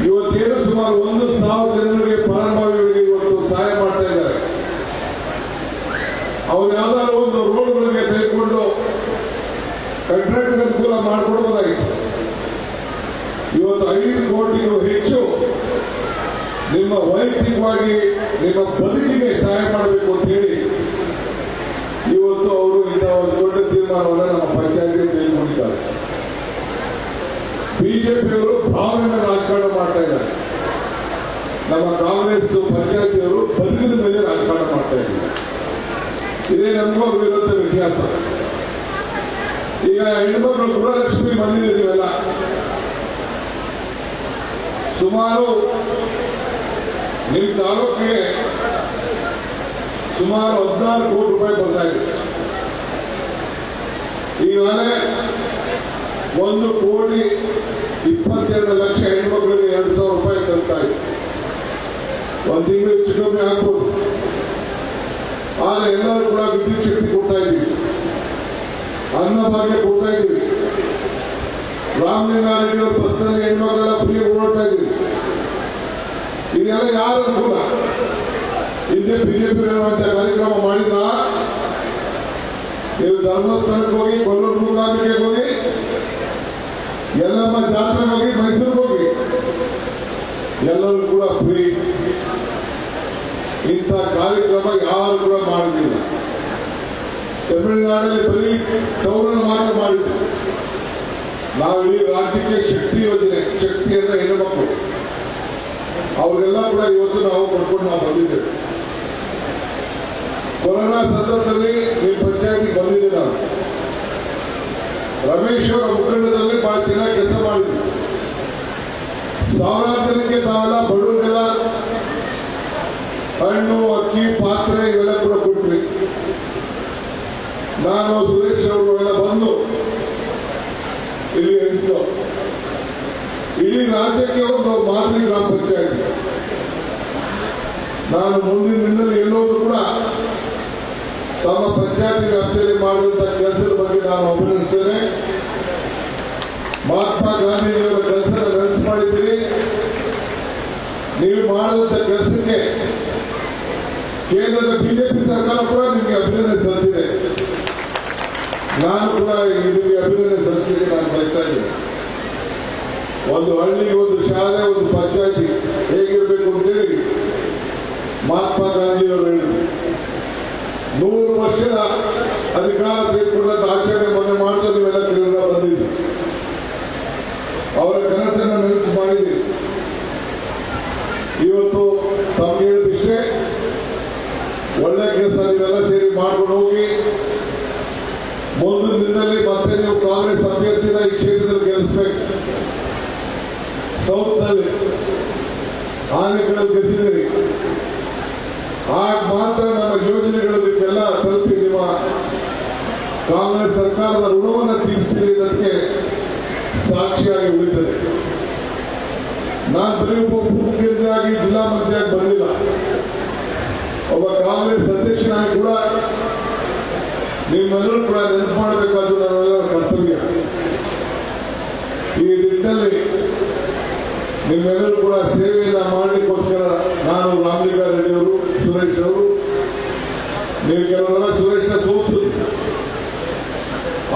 ಇವತ್ತೇನು ಸುಮಾರು 1,000 ಜನರಿಗೆ ಫಲಾನುಭವಿಗಳಿಗೆ ಇವತ್ತು ಸಹಾಯ ಮಾಡ್ತಾ ಇದ್ದಾರೆ. ಅವ್ರು ಯಾವ್ದಾದ್ರು ಒಂದು ರೋಡ್ಗಳಿಗೆ ತೆಗೆದುಕೊಂಡು ಕಂಟ್ರಾಕ್ಟ್ ಅನುಕೂಲ ಮಾಡಿಕೊಡ್ಬೋದಾಗಿತ್ತು. ಇವತ್ತು 5 ಕೋಟಿಗೂ ಹೆಚ್ಚು ನಿಮ್ಮ ವೈಯಕ್ತಿಕವಾಗಿ ನಿಮ್ಮ ಬದುಕಿಗೆ ಸಹಾಯ ಮಾಡಬೇಕು ಅಂತ ಹೇಳಿ ಇವತ್ತು ಅವರು ಇಂಥ ಒಂದು ದೊಡ್ಡ ತೀರ್ಮಾನವನ್ನು ನಮ್ಮ ಪಂಚಾಯತಿ ತೆಗೆದುಕೊಂಡಿದ್ದಾರೆ. ಬಿಜೆಪಿಯವರು ಭಾವನೆಯ ರಾಜಕಾರಣ ಮಾಡ್ತಾ ಇದ್ದಾರೆ. ನಮ್ಮ ಕಾಂಗ್ರೆಸ್ ಪಂಚಾಯತಿಯವರು ಬದುಕಿನ ಮೇಲೆ ರಾಜಕಾರಣ ಮಾಡ್ತಾ ಇದ್ದಾರೆ. ಇದೇ ನಮಗೂ ಇರುವಂತ ವ್ಯತ್ಯಾಸ. ಈಗ ಹೆಣ್ಮಕ್ಳು ಗೃಹಲಕ್ಷ್ಮಿ ಬಂದಿದೆ. ನೀವೆಲ್ಲ ಸುಮಾರು ನಿಮ್ಮ ತಾಲೂಕಿಗೆ ಸುಮಾರು 16 ಕೋಟಿ ರೂಪಾಯಿ ಬರ್ತಾ ಇದೆ. ಈಗಾಗಲೇ 1,20,00,000 22 ಲಕ್ಷ ಹೆಣ್ಮಕ್ಳಿಗೆ 2,000 ರೂಪಾಯಿ ತಲುಪ್ತಾ ಇದೆ. ಒಂದು ತಿಂಗಳು ಹೆಚ್ಚು ಕಮ್ಮಿ ಆಗ್ಬೋದು. ಆದ್ರೆ ಎಲ್ಲರೂ ಕೂಡ ವಿದ್ಯುತ್ ಶಕ್ತಿ ಕೊಡ್ತಾ ಇದ್ದೀವಿ, ಅನ್ನಭಾಗ್ಯ ಕೊಡ್ತಾ ಇದ್ದೀವಿ. ರಾಮಲಿಂಗಾರೆಡ್ಡಿ ಅವರ ಬಸ್ನಲ್ಲಿ ಹೆಣ್ಮಕ್ಳೆಲ್ಲ ಫ್ರೀ ಓಡ್ತಾ ಇದ್ದೀವಿ. ಇದೆಲ್ಲ ಯಾರ ಅನುಕೂಲ? ಹಿಂದೆ ಬಿಜೆಪಿ ಇರುವಂತ ಕಾರ್ಯಕ್ರಮ ಮಾಡಿದ್ರ? ನೀವು ಧರ್ಮಸ್ಥಳಕ್ಕೆ ಹೋಗಿ, ಕೊಲ್ಲೂರು ಮೂಕಾಂಬಿಕೆಗೆ ಹೋಗಿ, ಎಲ್ಲಮ್ಮ ಜಾತ್ರೆಗೆ ಹೋಗಿ, ಮೈಸೂರಿಗೆ ಹೋಗಿ, ಎಲ್ಲರೂ ಕೂಡ ಫ್ರೀ. ಇಂಥ ಕಾರ್ಯಕ್ರಮ ಯಾರು ಕೂಡ ಮಾಡುವುದಿಲ್ಲ. ತಮಿಳುನಾಡಲ್ಲಿ ಬರೀ ಟೌನ್ ಮಾತ್ರ ಮಾಡಿದ್ರು. ನಾವು ಇಡೀ ರಾಜ್ಯಕ್ಕೆ ಶಕ್ತಿ ಯೋಜನೆ, ಶಕ್ತಿ ಅಂದ್ರೆ ಹೆಣ್ಣುಮಕ್ಕಳು, ಅವರೆಲ್ಲ ಕೂಡ ಇವತ್ತು ನಾವು ಪಡ್ಕೊಂಡು ನಾವು ಬಂದಿದ್ದೇವೆ. ಕೊರೋನಾ ಸಂದರ್ಭದಲ್ಲಿ ಈ ಪಂಚಾಯತಿ ಬಂದಿದ್ದೆ ನಾನು. ರಮೇಶ್ ಅವರ ಮುಖಂಡದಲ್ಲಿ ಬಹಳ ಚೆನ್ನಾಗಿ ಕೆಲಸ ಮಾಡಿದ್ವಿ. ಸಾವಿರಾರು ಜನಕ್ಕೆ ನಾವೆಲ್ಲ ಬಡವರಿಗೆಲ್ಲ ಹಣ್ಣು, ಅಕ್ಕಿ, ಪಾತ್ರೆ ಇವೆಲ್ಲ ಕೂಡ ಕೊಟ್ವಿ. ನಾನು, ಸುರೇಶ್ ಅವರು ಎಲ್ಲ ಬಂದು ಇಲ್ಲಿ ಇತ್ತು. ಇಡೀ ರಾಜ್ಯಕ್ಕೆ ಒಂದು ಮಾದರಿ ಗ್ರಾಮ ಪಂಚಾಯತಿ. ನಾನು ಮುಂದಿನ ದಿನದಲ್ಲಿ ಎಲ್ಲೋದು ಕೂಡ ತಮ್ಮ ಪಂಚಾಯತಿ ವ್ಯಾಪ್ತಿಯಲ್ಲಿ ಮಾಡಿದಂತಹ ಕೆಲಸದ ಬಗ್ಗೆ ನಾನು ಅಭಿನಂದಿಸ್ತೇನೆ. ಮಹಾತ್ಮ ಗಾಂಧೀಜಿಯವರ ಕೆಲಸ ನೆನಪು ಮಾಡಿದ್ದೀರಿ. ನೀವು ಮಾಡಿದಂತ ಕೆಲಸಕ್ಕೆ ಕೇಂದ್ರದ ಬಿಜೆಪಿ ಸರ್ಕಾರ ಕೂಡ ನಿಮಗೆ ಅಭಿನಂದನೆ ಸಲ್ಲಿಸಿದೆ. ನಾನು ಕೂಡ ನಿಮಗೆ ಅಭಿನಂದನೆ ಸಲ್ಲಿಸಲಿಕ್ಕೆ ನಾನು ಬಯಸ್ತಾ ಇದ್ದೇನೆ. ಒಂದು ಹಳ್ಳಿಗೆ ಒಂದು ಶಾಲೆ, ಒಂದು ಪಂಚಾಯತಿ ಹೇಗಿರಬೇಕು ಅಂತೇಳಿ ಮಹಾತ್ಮ ಗಾಂಧಿಯವರು ಹೇಳಿದರು. 100 ವರ್ಷದ ಅಧಿಕಾರ ತೆಗೆದುಕೊಂಡಂತ ಆಚರಣೆ ಮೊನ್ನೆ ಮಾಡ್ತಾ ನೀವೆಲ್ಲ ಕೆಲವರ ಬಂದಿದ್ದೀವಿ. ಅವರ ಕನಸನ್ನು ನೆನಪು ಮಾಡಿದ್ದೀವಿ. ಇವತ್ತು ತಮ್ಗೆ ಹೇಳಿದಿಷ್ಟೇ, ಒಳ್ಳೆ ಕೆಲಸ ನೀವೆಲ್ಲ ಸೇರಿ ಮಾಡ್ಕೊಂಡು ಹೋಗಿ. ಮುಂದಿನ ದಿನದಲ್ಲಿ ಮತ್ತೆ ನೀವು ಕಾಂಗ್ರೆಸ್ ಅಭ್ಯರ್ಥಿನ ಈ ಕ್ಷೇತ್ರದಲ್ಲಿ ಗೆಲ್ಲಿಸಬೇಕು. ಸೌತ್ನಲ್ಲಿ ಆನೆಗಳನ್ನು ಗೆಲ್ಲಿಸಿದಿರಿ. ಆಗ ಮಾತ್ರ ನಮ್ಮ ಯೋಜನೆಗಳು ನಿಮಗೆಲ್ಲ ತಲುಪಿ ನಿಮ್ಮ ಕಾಂಗ್ರೆಸ್ ಸರ್ಕಾರದ ಋಣವನ್ನು ತೀರಿಸಿರಿ ಅನ್ನೋದಕ್ಕೆ ಸಾಕ್ಷಿಯಾಗಿ ಉಳಿತದೆ. ನಾನು ಬರೀ ಒಬ್ಬ ಮುಖ್ಯಮಂತ್ರಿಯಾಗಿ, ಜಿಲ್ಲಾ ಮಂತ್ರಿಯಾಗಿ ಬಂದಿಲ್ಲ. ಒಬ್ಬ ಕಾಂಗ್ರೆಸ್ ಅಧ್ಯಕ್ಷನಾಗಿ ಕೂಡ ನಿಮ್ಮೆಲ್ಲರೂ ಕೂಡ ನೆನಪು ಮಾಡಬೇಕಾದ ನನ್ನೆಲ್ಲರ ಕರ್ತವ್ಯ. ಈ ನಿಟ್ಟಿನಲ್ಲಿ ನಿಮ್ಮೆಲ್ಲರೂ ಕೂಡ ಸೇವೆಯನ್ನ ಮಾಡಲಿಕ್ಕೋಸ್ಕರ ನಾನು, ರಾಮಲಿಂಗಾರೆಡ್ಡಿ ಅವರು, ಸುರೇಶ್ ಅವರು, ನೀವು ಕೆಲವರೆಲ್ಲ ಸುರೇಶ್ನ ಸೋಲಿಸಿದ್ರು.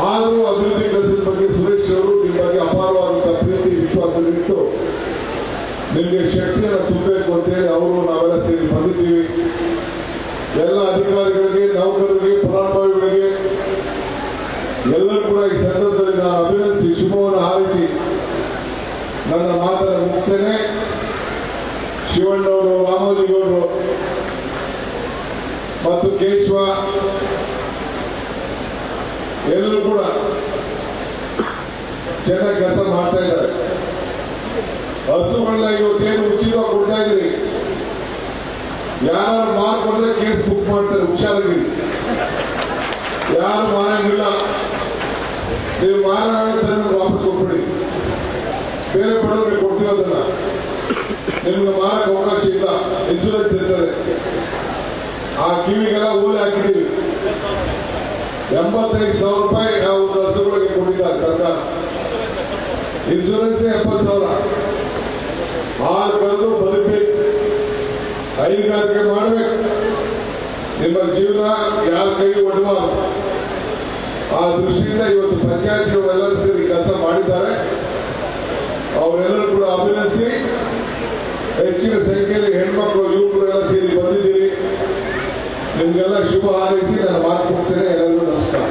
ಆದರೂ ಅಭಿವೃದ್ಧಿ ಕೆಲಸದ ಬಗ್ಗೆ ಸುರೇಶ್ ಅವರು ನಿಮ್ಮ ಬಗ್ಗೆ ಅಪಾರವಾದಂತಹ ಪ್ರೀತಿ, ವಿಶ್ವಾಸವಿಟ್ಟು ನಿಮಗೆ ಶಕ್ತಿಯನ್ನು ತುಂಬಬೇಕು ಅಂತೇಳಿ ಅವರು ನಾವೆಲ್ಲ ಸೇರಿ ಬಂದಿದ್ದೀವಿ. ಎಲ್ಲ ಅಧಿಕಾರಿಗಳಿಗೆ, ನೌಕರರಿಗೆ, ಫಲಾನುಭವಿಗಳಿಗೆ ಎಲ್ಲರೂ ಕೂಡ ಈ ಸಂದರ್ಭದಲ್ಲಿ ನಾನು ಅಭಿನಂದಿಸಿ ಶುಭವನ್ನು ಹಾರೈಸಿ ನನ್ನ ಮಾತನ್ನು ಮುಗಿಸ್ತೇನೆ. ಶಿವಣ್ಣವರು, ರಾಮಲಿಂಗವರು ಮತ್ತು ಕೇಶವ ಎಲ್ಲರೂ ಕೂಡ ಚೆನ್ನಾಗಿ ಕೆಲಸ ಮಾಡ್ತಾ ಇದ್ದಾರೆ. ಹಸುಗಳನ್ನ ಇವತ್ತೇನು ಉಚಿತವಾಗಿ ಕೊಡ್ತಾ ಇದ್ದೀರಿ. ಯಾರು ಮಾರ್ಕೊಂಡ್ರೆ ಕೇಸ್ ಬುಕ್ ಮಾಡ್ತಾರೆ, ಹುಷಾರಾಗಿರಿ. ಯಾರು ಮಾರಂಗಿಲ್ಲ, ನೀವು ಮಾರಾಟ ವಾಪಸ್ ಕೊಟ್ಬಿಡಿ. ಬೇರೆ ಬಡವರಿಗೆ ಕೊಡ್ತಿರೋದನ್ನ ನಿಮ್ಗೆ ಮಾರಕ್ಕೆ ಅವಕಾಶ ಇಲ್ಲ. ಇನ್ಶೂರೆನ್ಸ್ ಇರ್ತದೆ. ಆ ಕಿವಿಗೆಲ್ಲ ಊರಿ ಹಾಕಿದ್ದೀವಿ. 85,000 ರೂಪಾಯಿ ನಾವು ಹಸುಗಳಿಗೆ ಕೊಟ್ಟಿದ್ದಾರೆ ಸರ್ಕಾರ. ಇನ್ಶೂರೆನ್ಸ್ 70,000. ಹಾಲು ಕರೆದು ಬದುಕಬೇಕು, ಹೈನುಗಾರಿಕೆ ಮಾಡಬೇಕು. ನಿಮ್ಮ ಜೀವನ ಯಾರ ಕೈಗೆ ಒಡ್ಡಬಾರದು. ಆ ದೃಷ್ಟಿಯಿಂದ ಇವತ್ತು ಪಂಚಾಯತಿಯವರೆಲ್ಲರೂ ಸೇರಿ ಕೆಲಸ ಮಾಡಿದ್ದಾರೆ. ಅವರೆಲ್ಲರೂ ಕೂಡ ಅಭಿನಂದಿಸಿ, ಹೆಚ್ಚಿನ ಸಂಖ್ಯೆಯಲ್ಲಿ ಹೆಣ್ಮಕ್ಳು, ಯುವಕರು ಎಲ್ಲ ಸೇರಿ ಬಂದಿದ್ದೀರಿ. ನಿಮ್ಗೆಲ್ಲ ಶುಭ ಹಾರೈಸಿ ನಾನು ಮಾತು ಮುಗಿಸ್ತೇನೆ. ಎಲ್ಲರಿಗೂ ನಮಸ್ಕಾರ.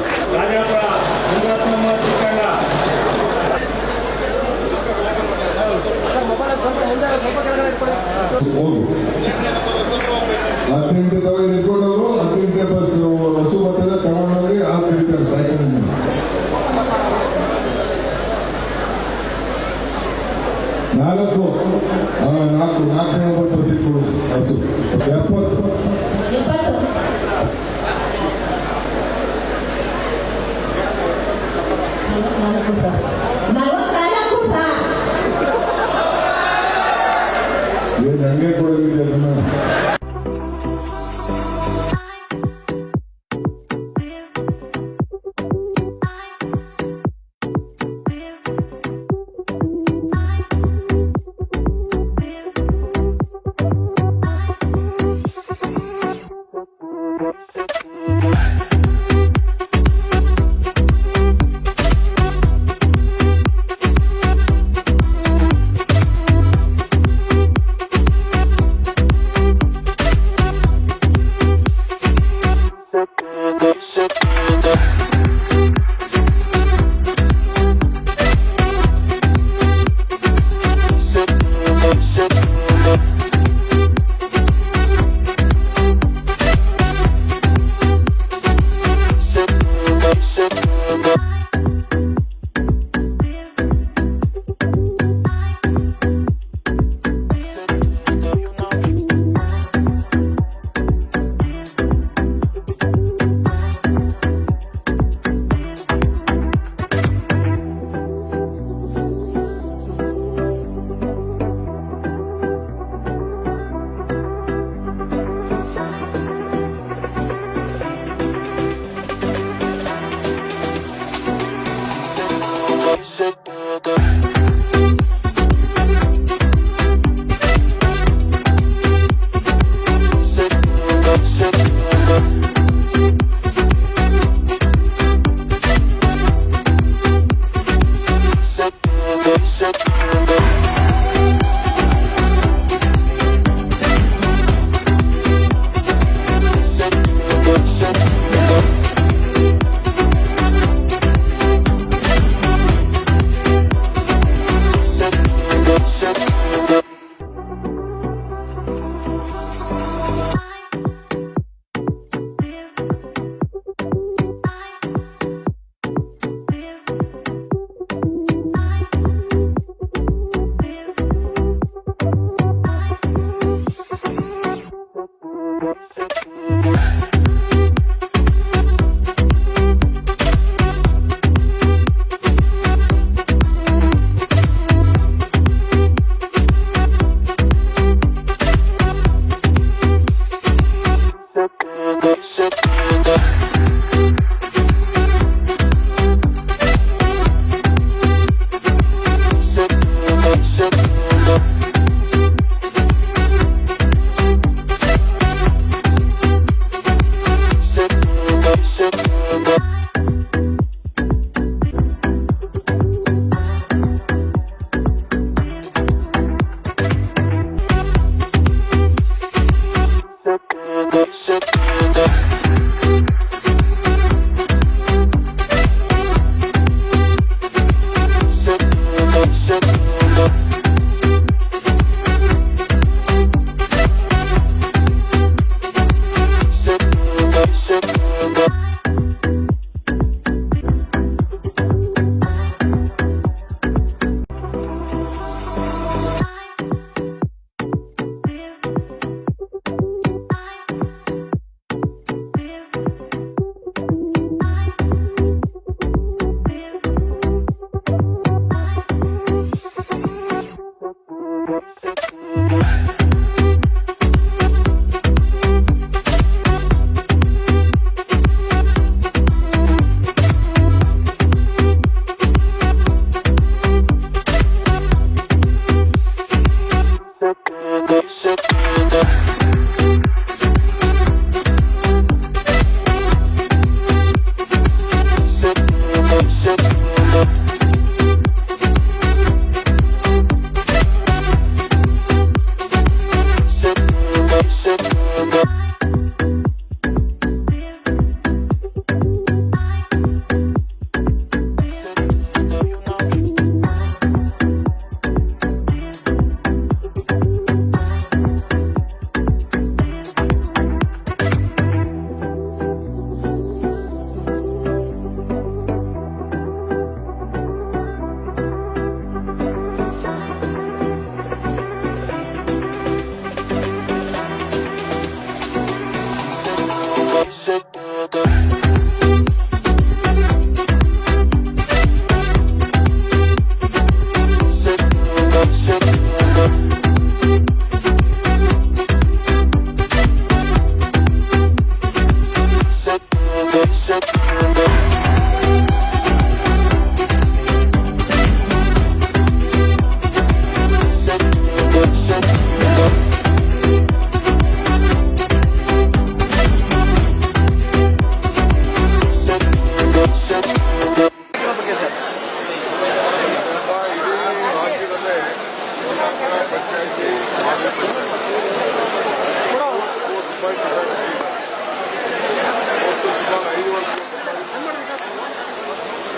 ಅತ್ಯಂತವಾಗಿ ನಿಂತ್ಕೊಂಡವರು ಅತ್ಯಂತ ಬಸ್ ಹಸು ಬರ್ತದೆ ತಗೊಂಡೋಗಿ ಆ ತಿಳ್ತಾರೆ ಸೈಕಲ್. ನಾಲ್ಕು ಬಸ್ ಇಟ್ಕೊಡು ಹಸು 70. Nalikusa.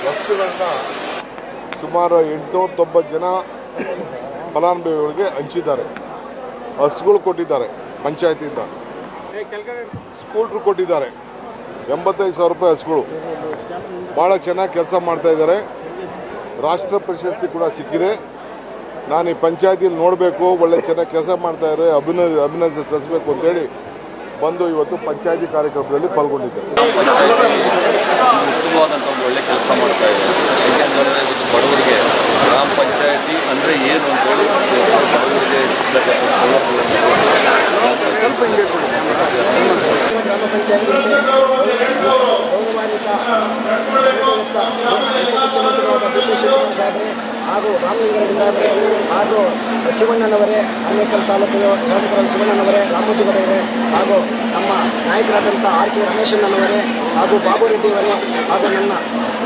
ವಸ್ತುಗಳನ್ನ ಸುಮಾರು 890 ಜನ ಫಲಾನುಭವಿಗಳಿಗೆ ಹಂಚಿದ್ದಾರೆ. ಹಸುಗಳು ಕೊಟ್ಟಿದ್ದಾರೆ, ಪಂಚಾಯತಿಯಿಂದ ಸ್ಕೂಟ್ರ್ ಕೊಟ್ಟಿದ್ದಾರೆ, 85,000 ರೂಪಾಯಿ ಹಸುಗಳು. ಭಾಳ ಚೆನ್ನಾಗಿ ಕೆಲಸ ಮಾಡ್ತಾ ಇದ್ದಾರೆ. ರಾಷ್ಟ್ರ ಪ್ರಶಸ್ತಿ ಕೂಡ ಸಿಕ್ಕಿದೆ. ನಾನು ಈ ಪಂಚಾಯತಿಯಲ್ಲಿ ನೋಡಬೇಕು, ಒಳ್ಳೆ ಚೆನ್ನಾಗಿ ಕೆಲಸ ಮಾಡ್ತಾ ಇದ್ದಾರೆ, ಅಭಿನಂದನೆ ಸಲ್ಲಿಸಬೇಕು ಅಂತೇಳಿ ಬಂದು ಇವತ್ತು ಪಂಚಾಯತಿ ಕಾರ್ಯಕ್ರಮದಲ್ಲಿ ಪಾಲ್ಗೊಂಡಿದ್ದೆ. ಉತ್ತಮವಾದಂಥ ಒಂದು ಒಳ್ಳೆ ಕೆಲಸ ಮಾಡ್ತಾ ಇದೆ. ಏಕೆಂದರೆ ಇವತ್ತು ಬಡವರಿಗೆ ಗ್ರಾಮ ಪಂಚಾಯತಿ ಅಂದರೆ ಏನು ಅಂತೇಳಿ ಬಡವರಿಗೆ ಗ್ರಾಮ ಪಂಚಾಯತಿಯಲ್ಲಿ ಗೌರವಾನ್ವಿತ ಮುಖ್ಯಮಂತ್ರಿಗಳಾದ ಡಿ ಕೆ ಶಿವಕುಮಾರ್ ಸಾಹೇಬ್ರೆ ಹಾಗೂ ರಾಮಲಿಂಗಾರೆಡ್ಡಿ ಸಾಹೇಬ್ರೆ ಹಾಗೂ ಶಿವಣ್ಣನವರೇ, ಆನೇಕಲ್ ತಾಲೂಕಿನ ಶಾಸಕರಾದ ಶಿವಣ್ಣನವರೇ, ರಾಮೋಜಿಗೌಡರವರೇ ಹಾಗೂ ನಮ್ಮ ನಾಯಕರಾದಂಥ ಆರ್ ಕೆ ರಮೇಶಣ್ಣನವರೇ ಹಾಗೂ ಬಾಬು ರೆಡ್ಡಿಯವರೇ ಹಾಗೂ ನನ್ನ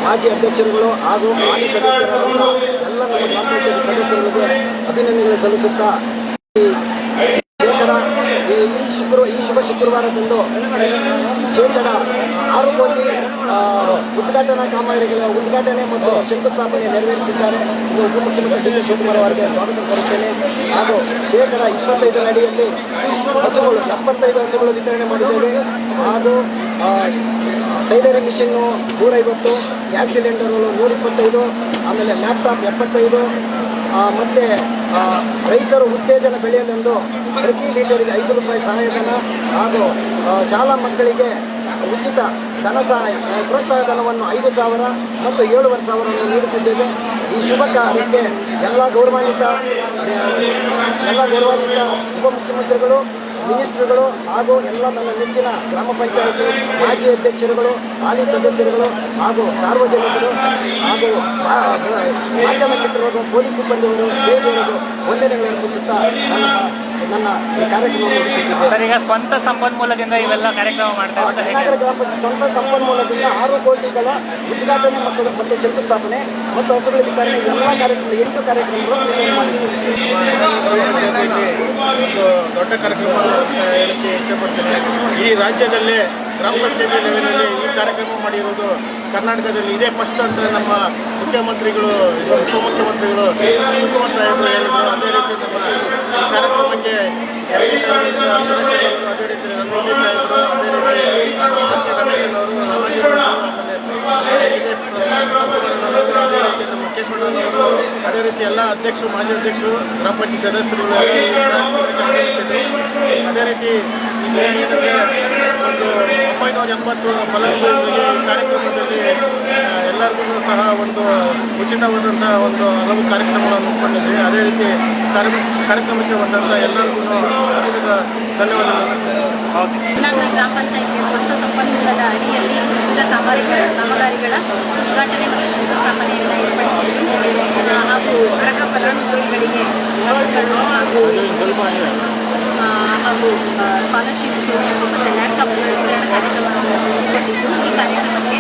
ಮಾಜಿ ಅಧ್ಯಕ್ಷರುಗಳು ಹಾಗೂ ಮಾಜಿ ಸದಸ್ಯರಾದಂಥ ಎಲ್ಲ ನಮ್ಮ ಗ್ರಾಮ ಪಂಚಾಯತಿ ಸದಸ್ಯರಿಗೆ ಅಭಿನಂದನೆಗಳು ಸಲ್ಲಿಸುತ್ತಾ ಈ ಶುಭ ಶುಕ್ರವಾರದಂದು ಶೇಕಡ 6 ಕೋಟಿ ಉದ್ಘಾಟನಾ ಕಾಮಗಾರಿಗಳ ಉದ್ಘಾಟನೆ ಮತ್ತು ಶಂಕುಸ್ಥಾಪನೆ ನೆರವೇರಿಸಿದ್ದಾರೆ. ಇದು ಉಪಮುಖ್ಯಮಂತ್ರಿ ಡಿ ಕೆ ಶಿವಕುಮಾರ್ ಅವರಿಗೆ ಸ್ವಾಗತ ಕೋರುತ್ತೇನೆ. ಹಾಗೂ ಶೇಕಡ 25ರ ಅಡಿಯಲ್ಲಿ ಹಸುಗಳು 75 ಹಸುಗಳು ವಿತರಣೆ ಮಾಡಿದ್ದೇವೆ. ಹಾಗೂ ಟೈಲರಿಂಗ್ ಮಿಷನ್ನು 150, ಗ್ಯಾಸ್ ಸಿಲಿಂಡರ್ಗಳು 125, ಆಮೇಲೆ ಲ್ಯಾಪ್ಟಾಪ್ 75 ಮತ್ತು ರೈತರು ಉತ್ತೇಜನ ಬೆಳೆಯಲೆಂದು ಪ್ರತಿ ಲೀಟರ್ಗೆ 5 ರೂಪಾಯಿ ಸಹಾಯಧನ ಹಾಗೂ ಶಾಲಾ ಮಕ್ಕಳಿಗೆ ಉಚಿತ ಧನ ಸಹಾಯ ಪ್ರೋತ್ಸಾಹ ಧನವನ್ನು 5,000 ಮತ್ತು 7,500 ನೀಡುತ್ತಿದ್ದೇವೆ. ಈ ಶುಭ ಕಾರ್ಯಕ್ಕೆ ಎಲ್ಲ ಗೌರವಾನ್ವಿತ ಉಪಮುಖ್ಯಮಂತ್ರಿಗಳು, ಮಿನಿಸ್ಟ್ರುಗಳು ಹಾಗೂ ಎಲ್ಲ ನನ್ನ ನೆಚ್ಚಿನ ಗ್ರಾಮ ಪಂಚಾಯತಿ ಮಾಜಿ ಅಧ್ಯಕ್ಷರುಗಳು, ಹಾಲಿ ಸದಸ್ಯರುಗಳು ಹಾಗೂ ಸಾರ್ವಜನಿಕರು ಹಾಗೂ ಮಾಧ್ಯಮ ಮಿತ್ರರು, ಪೊಲೀಸ್ ಸಿಬ್ಬಂದಿಯವರು ಬೇರೆಯವರು ವಂದನೆಗಳು ಅರ್ಪಿಸುತ್ತಾ ನನ್ನ ಈ ಕಾರ್ಯಕ್ರಮವನ್ನು ಮುಗಿಸುತ್ತಿದ್ದೇವೆ. ಸರ್, ಈಗ ಸ್ವಂತ ಸಂಪನ್ಮೂಲದಿಂದ ಇವೆಲ್ಲ ಕಾರ್ಯಕ್ರಮ ಮಾಡ್ತಾ ನಗರ ಗ್ರಾಮ ಪಂಚಾಯತ್ ಸ್ವಂತ ಸಂಪನ್ಮೂಲದಿಂದ 6 ಕೋಟಿಗಳ ಉದ್ಘಾಟನೆ ಮತ್ತು ಶಂಕುಸ್ಥಾಪನೆ ಮತ್ತು ಹಸುಗಳ ವಿತರಣೆ ಎಲ್ಲ ಕಾರ್ಯಕ್ರಮ 8 ಕಾರ್ಯಕ್ರಮಗಳು ಮಾಡಿದ್ದೇವೆ. ದೊಡ್ಡ ಕಾರ್ಯಕ್ರಮ ಅಂತ ಹೇಳಕ್ಕೆ ಇಷ್ಟಪಡ್ತೇನೆ. ಈ ರಾಜ್ಯದಲ್ಲೇ ಗ್ರಾಮ ಪಂಚಾಯತಿ ಲೆವೆಲಲ್ಲಿ ಈ ಕಾರ್ಯಕ್ರಮ ಮಾಡಿರುವುದು ಕರ್ನಾಟಕದಲ್ಲಿ ಇದೇ ಫಸ್ಟ್ ಅಂತ ನಮ್ಮ ಮುಖ್ಯಮಂತ್ರಿಗಳು, ಉಪಮುಖ್ಯಮಂತ್ರಿಗಳು ಶಿವಕುಮಾರ್ ಸಾಹೇಬರು ಹೇಳಿದರು. ಅದೇ ರೀತಿ ನಮ್ಮ ಈ ಕಾರ್ಯಕ್ರಮಕ್ಕೆ ಸುರೇಶ್ ಅವರು, ಅದೇ ರೀತಿ ರಂಗೋಲಿ ಸಾಹೇಬರು, ಅದೇ ರೀತಿ ಆರ್ ಕೆ ರಮೇಶನವರು, ರಾಮಾಜಿಗೌಡರು, ಆಮೇಲೆ ಶಿವಕುಮಾರನವರು, ಅದೇ ರೀತಿ ನಮ್ಮ ಕೇಶವಣ್ಣನವರು, ಅದೇ ರೀತಿ ಎಲ್ಲ ಅಧ್ಯಕ್ಷರು, ಮಾಜಿ ಅಧ್ಯಕ್ಷರು, ಗ್ರಾಮ ಪಂಚಾಯತ್ ಸದಸ್ಯರುಗಳು ಎಲ್ಲ ಈ ಕಾರ್ಯಕ್ರಮಕ್ಕೆ ಆಗಮಿಸಿದರು. ಅದೇ ರೀತಿ ಈಗ ಏನಂದರೆ ಒಂದು 980 ಫಲಾನುಭವಿಗಳಿಗೆ ಈ ಕಾರ್ಯಕ್ರಮದಲ್ಲಿ ಎಲ್ಲರಿಗೂ ಸಹ ಒಂದು ಉಚಿತವಾದಂಥ ಒಂದು ಹಲವು ಕಾರ್ಯಕ್ರಮಗಳನ್ನು ಹಮ್ಮಿಕೊಂಡಿದ್ವಿ. ಅದೇ ರೀತಿ ಕಾರ್ಯಕ್ರಮಕ್ಕೆ ಬಂದಂಥ ಎಲ್ಲರಿಗೂ ಧನ್ಯವಾದಗಳನ್ನು. ನಗರ ಗ್ರಾಮ ಪಂಚಾಯತಿ ಸ್ವಂತ ಸಂಪನ್ಮೂಲದ ಅಡಿಯಲ್ಲಿ ವಿವಿಧ ಕಾಮಗಾರಿಗಳ ಉದ್ಘಾಟನೆ ಮತ್ತು ಶಂಕುಸ್ಥಾಪನೆಯನ್ನು ಏರ್ಪಡಿಸಿದ್ದು ಹಾಗೂ ಅರ್ಹ ಫಲಾನುಭವಿಗಳಿಗೆ ಹಸುಗಳು ಹಾಗೂ ಸ್ಕಾಲರ್ಶಿಪ್ಸು ಮತ್ತು ಲ್ಯಾಪ್ಟಾಪ್ ವಿತರಣಾ ಕಾರ್ಯಕ್ರಮವನ್ನು ಹಮ್ಮಿಕೊಂಡಿದ್ದು ಈ ಕಾರ್ಯಕ್ರಮಕ್ಕೆ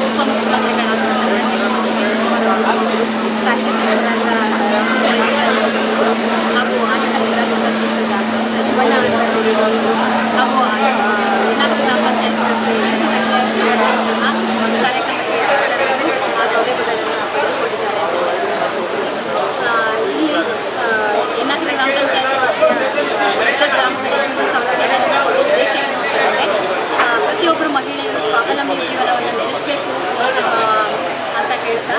ಉಪಮುಖ್ಯಮಂತ್ರಿಗಳಾದ ಸನ್ಮಾನ್ಯ ಶ್ರೀ ಡಿ ಕೆ ಶಿವಕುಮಾರ್ ಅವರು, ಸಾರಿಗೆ ಸಚಿವರಾದ ಹಾಗೂ ಆನೇಕಲ್ ವಿಧಾನಸಭಾ ಕ್ಷೇತ್ರದ ಶಿವಣ್ಣ ಹಾಗೂ ಯಲ್ಲಾಪುರ ಗ್ರಾಮ ಪಂಚಾಯತ್ ಸಹ ಕಾರ್ಯಕ್ರಮಕ್ಕೆ ಹಾಜರಾಗಿ ಆ ಸೌಲಭ್ಯಗಳನ್ನು ಪಡೆದುಕೊಂಡಿದ್ದಾರೆ. ಇಲ್ಲಿ ಯಲ್ಲಾಪುರ ಗ್ರಾಮ ಪಂಚಾಯತ್ ಎಲ್ಲ ಗ್ರಾಮಗಳಿಗೆ ಈ ಸೌಲಭ್ಯಗಳನ್ನು ಕೊಡುವ ಉದ್ದೇಶ ಏನು ಅಂತಂದರೆ ಪ್ರತಿಯೊಬ್ಬರು ಮಹಿಳೆಯರು ಸ್ವಾವಲಂಬಿ ಜೀವನವನ್ನು ನಡೆಸಬೇಕು ಅಂತ ಹೇಳ್ತಾ,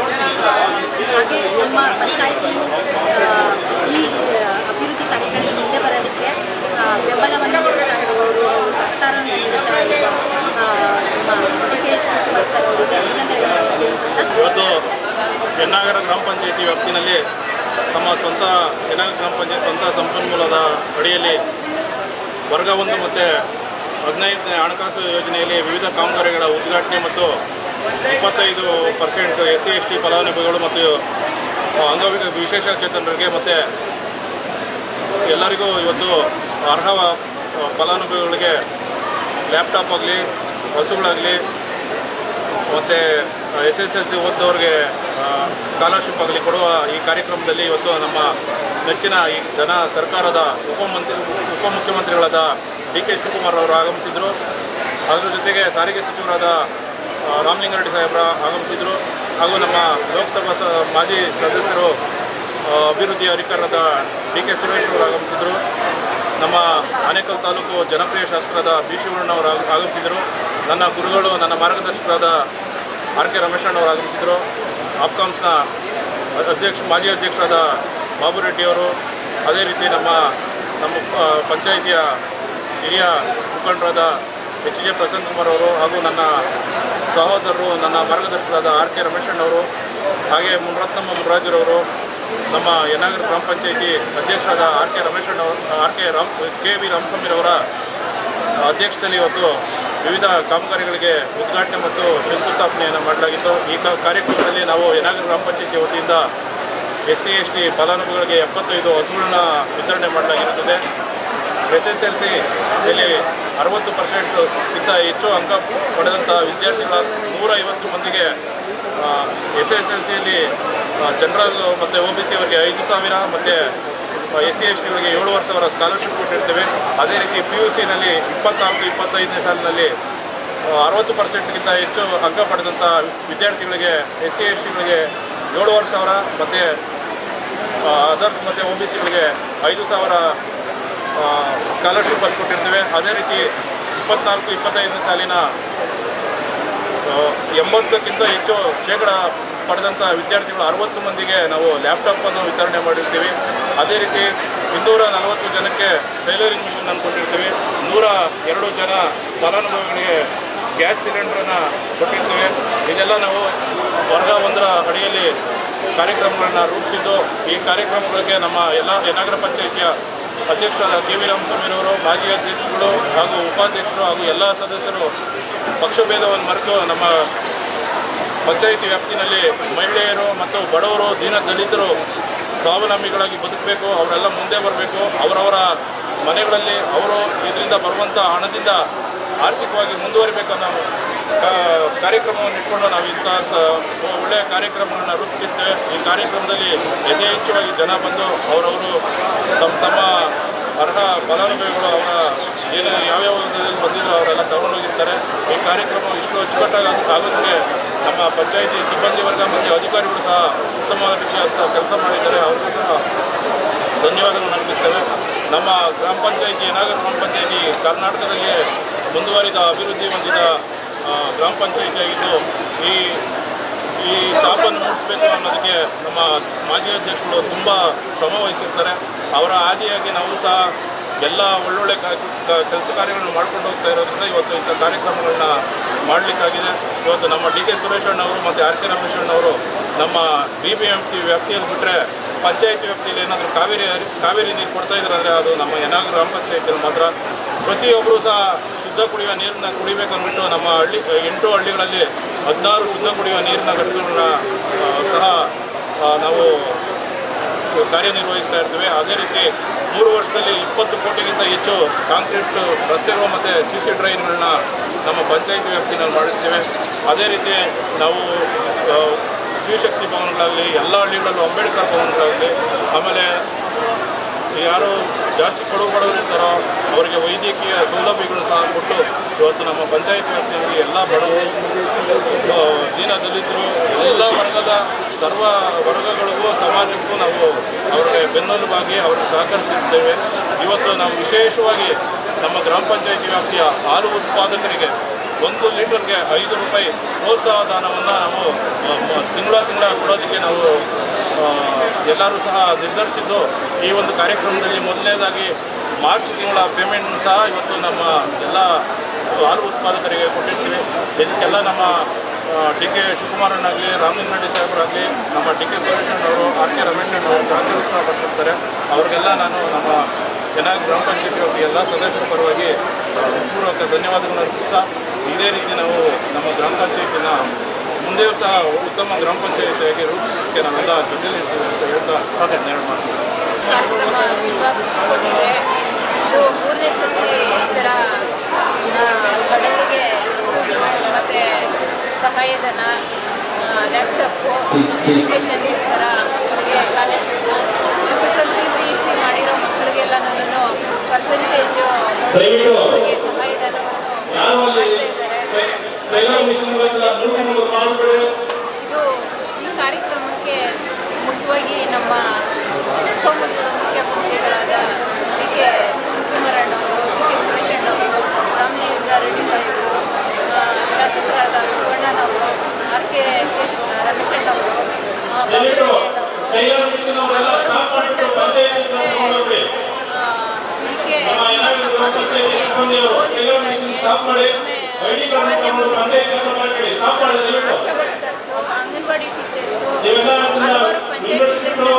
ಹಾಗೆ ನಮ್ಮ ಪಂಚಾಯಿತಿಯು ಈ ಅಭಿವೃದ್ಧಿ ಕಾರ್ಯಗಳಿಗೆ ಮುಂದೆ ಬರೋದಕ್ಕೆ ಬೆಂಬಲವನ್ನು ನೀಡುತ್ತಾ ಇರುವವರು, ಸಹಕಾರವನ್ನು ನೀಡುತ್ತಾ ಇರುವ ನಮ್ಮ ಡಿ ಕೆ ಶಿವಕುಮಾರ್ ಸರ್ ಅವರಿಗೆ ಅಭಿನಂದನೆಗಳನ್ನು ತಿಳಿಸುತ್ತಾ, ಇವತ್ತು ಯನ್ನಾಗರ ಗ್ರಾಮ ಪಂಚಾಯಿತಿ ವ್ಯಾಪ್ತಿನಲ್ಲಿ ನಮ್ಮ ಸ್ವಂತ ಯನ್ನಾಗರ ಗ್ರಾಮ ಪಂಚಾಯತ್ ಸ್ವಂತ ಸಂಪನ್ಮೂಲದ ಅಡಿಯಲ್ಲಿ ವರ್ಗ 1 ಮತ್ತು 15ನೇ ಹಣಕಾಸು ಯೋಜನೆಯಲ್ಲಿ ವಿವಿಧ ಕಾಮಗಾರಿಗಳ ಉದ್ಘಾಟನೆ ಮತ್ತು 25% SC ST ಫಲಾನುಭವಿಗಳು ಮತ್ತು ವಿಶೇಷಚೇತನರಿಗೆ ಮತ್ತು ಎಲ್ಲರಿಗೂ ಇವತ್ತು ಅರ್ಹ ಫಲಾನುಭವಿಗಳಿಗೆ ಲ್ಯಾಪ್ಟಾಪ್ ಆಗಲಿ, ಹಸುಗಳಾಗಲಿ ಮತ್ತು SSLC ಓದಿದವ್ರಿಗೆ ಸ್ಕಾಲರ್ಶಿಪ್ ಆಗಲಿ ಕೊಡುವ ಈ ಕಾರ್ಯಕ್ರಮದಲ್ಲಿ ಇವತ್ತು ನಮ್ಮ ನೆಚ್ಚಿನ ಈ ಸರ್ಕಾರದ ಉಪಮುಖ್ಯಮಂತ್ರಿಗಳಾದ ಡಿ ಕೆ ಶಿವಕುಮಾರ್ ಅವರು ಆಗಮಿಸಿದರು. ಅದರ ಜೊತೆಗೆ ಸಾರಿಗೆ ಸಚಿವರಾದ ರಾಮಲಿಂಗಾರೆಡ್ಡಿ ಸಾಹೇಬರ ಆಗಮಿಸಿದರು. ಹಾಗೂ ನಮ್ಮ ಲೋಕಸಭಾ ಮಾಜಿ ಸದಸ್ಯರು ಅಭಿವೃದ್ಧಿ ಅಧಿಕಾರದ ಡಿ.ಕೆ. ಸುರೇಶ್ ಅವರು ಆಗಮಿಸಿದರು. ನಮ್ಮ ಆನೇಕಲ್ ತಾಲೂಕು ಜನಪ್ರಿಯ ಶಾಸಕರಾದ ಬಿ. ಶಿವಣ್ಣವರು ಆಗಮಿಸಿದರು. ನನ್ನ ಗುರುಗಳು, ನನ್ನ ಮಾರ್ಗದರ್ಶಕರಾದ ಆರ್.ಕೆ. ರಮೇಶಣ್ಣವರು ಆಗಮಿಸಿದರು. ಆಪ್ಕಾಮ್ಸ್ನ ಮಾಜಿ ಅಧ್ಯಕ್ಷರಾದ ಬಾಬು ರೆಡ್ಡಿಯವರು, ಅದೇ ರೀತಿ ನಮ್ಮ ಪಂಚಾಯಿತಿಯ ಹಿರಿಯ ಮುಖಂಡರಾದ ಎಚ್.ಜೆ. ಪ್ರಸನ್ನ ಕುಮಾರ್ ಅವರು, ಹಾಗೂ ನನ್ನ ಸಹೋದರರು, ನನ್ನ ಮಾರ್ಗದರ್ಶಕರಾದ ಆರ್.ಕೆ. ರಮೇಶಣ್ಣವರು, ಹಾಗೆ ಮುನರತ್ನಮ್ಮ ಮುನರಾಜರವರು, ನಮ್ಮ ಯನಾಗರ ಗ್ರಾಮ ಪಂಚಾಯಿತಿ ಅಧ್ಯಕ್ಷರಾದ ಕೆ.ವಿ. ರಾಮಸ್ವಾಮಿರವರ ಅಧ್ಯಕ್ಷತೆಯಲ್ಲಿ ಇವತ್ತು ವಿವಿಧ ಕಾಮಗಾರಿಗಳಿಗೆ ಉದ್ಘಾಟನೆ ಮತ್ತು ಶಂಕುಸ್ಥಾಪನೆಯನ್ನು ಮಾಡಲಾಗಿತ್ತು. ಈ ಕಾರ್ಯಕ್ರಮದಲ್ಲಿ ನಾವು ಯನಾಗರ ಗ್ರಾಮ ಪಂಚಾಯಿತಿ ವತಿಯಿಂದ SC/ST ಫಲಾನುಭವಿಗಳಿಗೆ 75 ಹಸುಗಳನ್ನ ವಿತರಣೆ ಮಾಡಲಾಗಿರುತ್ತದೆ. SSLCಯಲ್ಲಿ 60%ಕ್ಕಿಂತ ಹೆಚ್ಚು ಅಂಕ ಪಡೆದಂಥ ವಿದ್ಯಾರ್ಥಿಗಳ 150 ಮಂದಿಗೆ SSLCಯಲ್ಲಿ ಜನರಲ್ ಮತ್ತು OBC ಅವರಿಗೆ 5,000 ಮತ್ತು SC/STಗಳಿಗೆ 7,500 ಸ್ಕಾಲರ್ಶಿಪ್ ಕೊಟ್ಟಿರ್ತೇವೆ. ಅದೇ ರೀತಿ PUCನಲ್ಲಿ 24-25ನೇ ಸಾಲಿನಲ್ಲಿ 60%ಕ್ಕಿಂತ ಹೆಚ್ಚು ಅಂಕ ಪಡೆದಂಥ ವಿದ್ಯಾರ್ಥಿಗಳಿಗೆ SC/STಗಳಿಗೆ 7,500 ಮತ್ತು ಅದರ್ಸ್ ಮತ್ತು OBCಗಳಿಗೆ 5,000 ಸ್ಕಾಲರ್ಶಿಪ್ ಅಲ್ಲಿ ಕೊಟ್ಟಿರ್ತೇವೆ. ಅದೇ ರೀತಿ 24-25ನೇ ಸಾಲಿನ 80ಕ್ಕಿಂತ ಹೆಚ್ಚು ಶೇಕಡ ಪಡೆದಂಥ ವಿದ್ಯಾರ್ಥಿಗಳು 60 ಮಂದಿಗೆ ನಾವು ಲ್ಯಾಪ್ಟಾಪನ್ನು ವಿತರಣೆ ಮಾಡಿರ್ತೀವಿ. ಅದೇ ರೀತಿ 240 ಜನಕ್ಕೆ ಟೈಲರಿಂಗ್ ಮಿಷನ್ ಕೊಟ್ಟಿರ್ತೀವಿ. 102 ಜನ ಫಲಾನುಭವಿಗಳಿಗೆ ಗ್ಯಾಸ್ ಸಿಲಿಂಡರನ್ನು ಕೊಟ್ಟಿರ್ತೀವಿ. ಇದೆಲ್ಲ ನಾವು ವರ್ಗ 1ರ ಅಡಿಯಲ್ಲಿ ಕಾರ್ಯಕ್ರಮಗಳನ್ನ ರೂಪಿಸಿದ್ದು, ಈ ಕಾರ್ಯಕ್ರಮಗಳಿಗೆ ನಮ್ಮ ಎಲ್ಲ ಯನಾಗರ ಪಂಚಾಯಿತಿಯ ಅಧ್ಯಕ್ಷರಾದ ಕೆ.ವಿ. ರಾಮಸ್ವಾಮಿರವರು, ಮಾಜಿ ಅಧ್ಯಕ್ಷರುಗಳು ಹಾಗೂ ಉಪಾಧ್ಯಕ್ಷರು ಹಾಗೂ ಎಲ್ಲ ಸದಸ್ಯರು ಪಕ್ಷಭೇದವನ್ನು ಮರೆತು ನಮ್ಮ ಪಂಚಾಯಿತಿ ವ್ಯಾಪ್ತಿನಲ್ಲಿ ಮಹಿಳೆಯರು ಮತ್ತು ಬಡವರು, ದೀನದಲಿತರು ಸ್ವಾವಲಂಬಿಗಳಾಗಿ ಬದುಕಬೇಕು, ಅವರೆಲ್ಲ ಮುಂದೆ ಬರಬೇಕು. ಅವರವರ ಮನೆಗಳಲ್ಲಿ ಅವರು ಇದರಿಂದ ಬರುವಂಥ ಹಣದಿಂದ ಆರ್ಥಿಕವಾಗಿ ಮುಂದುವರಿಬೇಕನ್ನೋ ಕಾರ್ಯಕ್ರಮವನ್ನು ಇಟ್ಕೊಂಡು ನಾವು ಇಂಥ ಒಳ್ಳೆಯ ಕಾರ್ಯಕ್ರಮಗಳನ್ನು ರೂಪಿಸಿದ್ದೇವೆ. ಈ ಕಾರ್ಯಕ್ರಮದಲ್ಲಿ ಯಥೇಚ್ಛವಾಗಿ ಜನ ಬಂದು ಅವರವರು ತಮ್ಮ ಅರ್ಹ ಫಲಾನುಭವಿಗಳು ಅವರ ಯಾವ್ಯಾವ ಬಂದಿದ್ರು ಅವರೆಲ್ಲ ತಗೊಂಡೋಗಿರ್ತಾರೆ. ಈ ಕಾರ್ಯಕ್ರಮ ಇಷ್ಟು ಅಚ್ಚುಕಟ್ಟಾಗಿ ಆಗೋದಕ್ಕೆ ನಮ್ಮ ಪಂಚಾಯಿತಿ ಸಿಬ್ಬಂದಿ ವರ್ಗ ಮತ್ತು ಅಧಿಕಾರಿಗಳು ಸಹ ಉತ್ತಮವಾದ ರೀತಿಯಾದ ಕೆಲಸ ಮಾಡಿದ್ದಾರೆ. ಅವ್ರಿಗೂ ಸಹ ಧನ್ಯವಾದಗಳು ಅರ್ಪಿಸ್ತೇವೆ. ನಮ್ಮ ಗ್ರಾಮ ಪಂಚಾಯಿತಿ ಯನಾಗರ ಗ್ರಾಮ ಪಂಚಾಯಿತಿ ಕರ್ನಾಟಕದಲ್ಲಿ ಮುಂದುವರಿದ ಅಭಿವೃದ್ಧಿ ಹೊಂದಿದ ಗ್ರಾಮ ಪಂಚಾಯಿತಿಯಾಗಿದ್ದು, ಈ ಛಾಪನ್ನು ಮೂಡಿಸಬೇಕು ಅನ್ನೋದಕ್ಕೆ ನಮ್ಮ ಮಾಜಿ ಅಧ್ಯಕ್ಷರು ತುಂಬ ಶ್ರಮ ವಹಿಸಿರ್ತಾರೆ. ಅವರ ಆದಿಯಾಗಿ ನಾವು ಸಹ ಎಲ್ಲ ಒಳ್ಳೊಳ್ಳೆ ಕೆಲಸ ಕಾರ್ಯಗಳನ್ನು ಮಾಡ್ಕೊಂಡು ಹೋಗ್ತಾ ಇರೋದ್ರಿಂದ ಇವತ್ತು ಇಂಥ ಕಾರ್ಯಕ್ರಮಗಳನ್ನ ಮಾಡಲಿಕ್ಕಾಗಿದೆ. ಇವತ್ತು ನಮ್ಮ ಡಿ.ಕೆ. ಸುರೇಶ್ ಅಣ್ಣವರು ಮತ್ತು ಆರ್.ಕೆ. ರಮೇಶ್ ಅಣ್ಣವರು ನಮ್ಮ BBMP ವ್ಯಾಪ್ತಿಯಲ್ಲಿ ಬಿಟ್ಟರೆ ಪಂಚಾಯಿತಿ ವ್ಯಾಪ್ತಿಯಲ್ಲಿ ಏನಾದರೂ ಕಾವೇರಿ ನೀರು ಕೊಡ್ತಾ ಇದ್ದಾರೆ ಅಂದರೆ ಅದು ನಮ್ಮ ಯನಾಗರ ಗ್ರಾಮ ಪಂಚಾಯಿತಿಯಲ್ಲಿ ಮಾತ್ರ. ಪ್ರತಿಯೊಬ್ಬರೂ ಸಹ ಶುದ್ಧ ಕುಡಿಯುವ ನೀರನ್ನ ಕುಡಿಬೇಕಂದ್ಬಿಟ್ಟು ನಮ್ಮ 8 ಹಳ್ಳಿಗಳಲ್ಲಿ 16 ಶುದ್ಧ ಕುಡಿಯುವ ನೀರಿನ ಘಟಕಗಳನ್ನ ಸಹ ನಾವು ಕಾರ್ಯನಿರ್ವಹಿಸ್ತಾ ಇರ್ತೇವೆ. ಅದೇ ರೀತಿ 3 ವರ್ಷದಲ್ಲಿ 20 ಕೋಟಿಗಿಂತ ಹೆಚ್ಚು ಕಾಂಕ್ರೀಟ್ ರಸ್ತೆಗಳು ಮತ್ತು CC ಡ್ರೈನ್ಗಳನ್ನ ನಮ್ಮ ಪಂಚಾಯಿತಿ ವ್ಯಾಪ್ತಿನಲ್ಲಿ ಮಾಡಿರ್ತೇವೆ. ಅದೇ ರೀತಿ ನಾವು ಸ್ತ್ರೀಶಕ್ತಿ ಭವನಗಳಲ್ಲಿ ಎಲ್ಲ ಹಳ್ಳಿಗಳಲ್ಲೂ ಅಂಬೇಡ್ಕರ್ ಭವನಗಳಲ್ಲಿ, ಆಮೇಲೆ ಯಾರು ಜಾಸ್ತಿ ಬಡವರು ಇರ್ತಾರೋ ಅವರಿಗೆ ವೈದ್ಯಕೀಯ ಸೌಲಭ್ಯಗಳು ಸಹ ಕೊಟ್ಟು ಇವತ್ತು ನಮ್ಮ ಪಂಚಾಯಿತಿ ವ್ಯಾಪ್ತಿಯಲ್ಲಿ ಎಲ್ಲ ಬಡವರು, ದೀನದಲಿತರು, ಎಲ್ಲ ವರ್ಗದ ಸರ್ವ ವರ್ಗಗಳಿಗೂ ಸಮಾಜಕ್ಕೂ ನಾವು ಅವರಿಗೆ ಬೆನ್ನೆಲುಬಾಗಿ ಅವರಿಗೆ ಸಹಕರಿಸುತ್ತೇವೆ. ಇವತ್ತು ನಾವು ವಿಶೇಷವಾಗಿ ನಮ್ಮ ಗ್ರಾಮ ಪಂಚಾಯಿತಿ ವ್ಯಾಪ್ತಿಯ ಹಾಲು ಉತ್ಪಾದಕರಿಗೆ 1 ಲೀಟರ್ಗೆ 5 ರೂಪಾಯಿ ಪ್ರೋತ್ಸಾಹ ಧನವನ್ನು ನಾವು ತಿಂಗಳ ಕೊಡೋದಕ್ಕೆ ನಾವು ಎಲ್ಲರೂ ಸಹ ನಿರ್ಧರಿಸಿದ್ದು. ಈ ಒಂದು ಕಾರ್ಯಕ್ರಮದಲ್ಲಿ ಮೊದಲನೇದಾಗಿ ಮಾರ್ಚ್ ತಿಂಗಳ ಪೇಮೆಂಟ್ ಸಹ ಇವತ್ತು ನಮ್ಮ ಎಲ್ಲ ಹಾಲು ಉತ್ಪಾದಕರಿಗೆ ಕೊಟ್ಟಿರ್ತೀವಿ. ಇದಕ್ಕೆಲ್ಲ ನಮ್ಮ ಡಿ.ಕೆ. ಶಿವಕುಮಾರಣ್ಣಾಗಲಿ, ರಾಮಲಿಂಗಾರೆಡ್ಡಿ ಸಾಹೇಬರಾಗಲಿ, ನಮ್ಮ ಡಿ.ಕೆ. ಸುರೇಶ್ ಅವರು, ಆರ್.ಕೆ. ರಮೇಶ್ ಅವರು ಸಹಕರಿಸ್ತಾ ಬರ್ತಿರ್ತಾರೆ. ಅವ್ರಿಗೆಲ್ಲ ನಾನು ನಮ್ಮ ಯನಾಗರ ಗ್ರಾಮ ಪಂಚಾಯತಿ ಎಲ್ಲ ಸದಸ್ಯರ ಪರವಾಗಿ ಪೂರ್ವಕ ಧನ್ಯವಾದಗಳನ್ನು ಅರ್ಪಿಸ್ತಾ, ಇದೇ ರೀತಿ ನಾವು ನಮ್ಮ ಗ್ರಾಮ ಪಂಚಾಯತಿನ ಮುಂದೆಯೂ ಸಹ ಉತ್ತಮ ಗ್ರಾಮ ಪಂಚಾಯತಿಯಾಗಿ ರೂಪಿಸೋದಕ್ಕೆ ನಾವೆಲ್ಲ ಜೊತೆಲಿ ಇರ್ತೀವಿ ಅಂತ ಹೇಳ್ತಾ ಧನ್ಯವಾದ ಮಾಡ್ತೀವಿ. ಕಾರ್ಯಕ್ರಮ ತುಂಬ ಖುಷಿಯಾಗಿದೆ. ಇದು 3ನೇ ಸತಿ ಈ ಥರ ಬಡವರಿಗೆ ಮತ್ತು ಸಹಾಯಧನ, ಲ್ಯಾಪ್ಟಾಪು, ಎಜುಕೇಷನ್ಗೋಸ್ಕರ ಅವರಿಗೆ SSLC PUC ಮಾಡಿರೋ ಮಕ್ಕಳಿಗೆಲ್ಲ ನಾನು ಪರ್ಸೆಂಟೇಜು ಸಹಾಯಧನವನ್ನು ಮಾಡ್ತಾ ಇದ್ದಾರೆ. ಪಂಚಾಯತಿ ಕಡೆಯಿಂದ ಇದು ಈ ಕಾರ್ಯಕ್ರಮಕ್ಕೆ ಮುಖ್ಯವಾಗಿ ನಮ್ಮ ಮುಖ್ಯಮಂತ್ರಿಗಳಾದ ಡಿ ಕೆ ಶಿವಕುಮಾರಣ್ಣವರು, ಡಿ ಕೆ ಸುರೇಶಣ್ಣವರು, ರಾಮಲಿಂಗ ರೆಡ್ಡಿ ಸಾಹೇಬರು, ಶಾಸಕರಾದ ಶಿವಣ್ಣನವರು, ಆರ್ ಕೆ ರಮೇಶಣ್ಣವರು, ಅಂಗನವಾಡಿ ಟೀಚರ್ಸು, ಹಲವಾರು ಪಂಚಾಯತಿಗಳು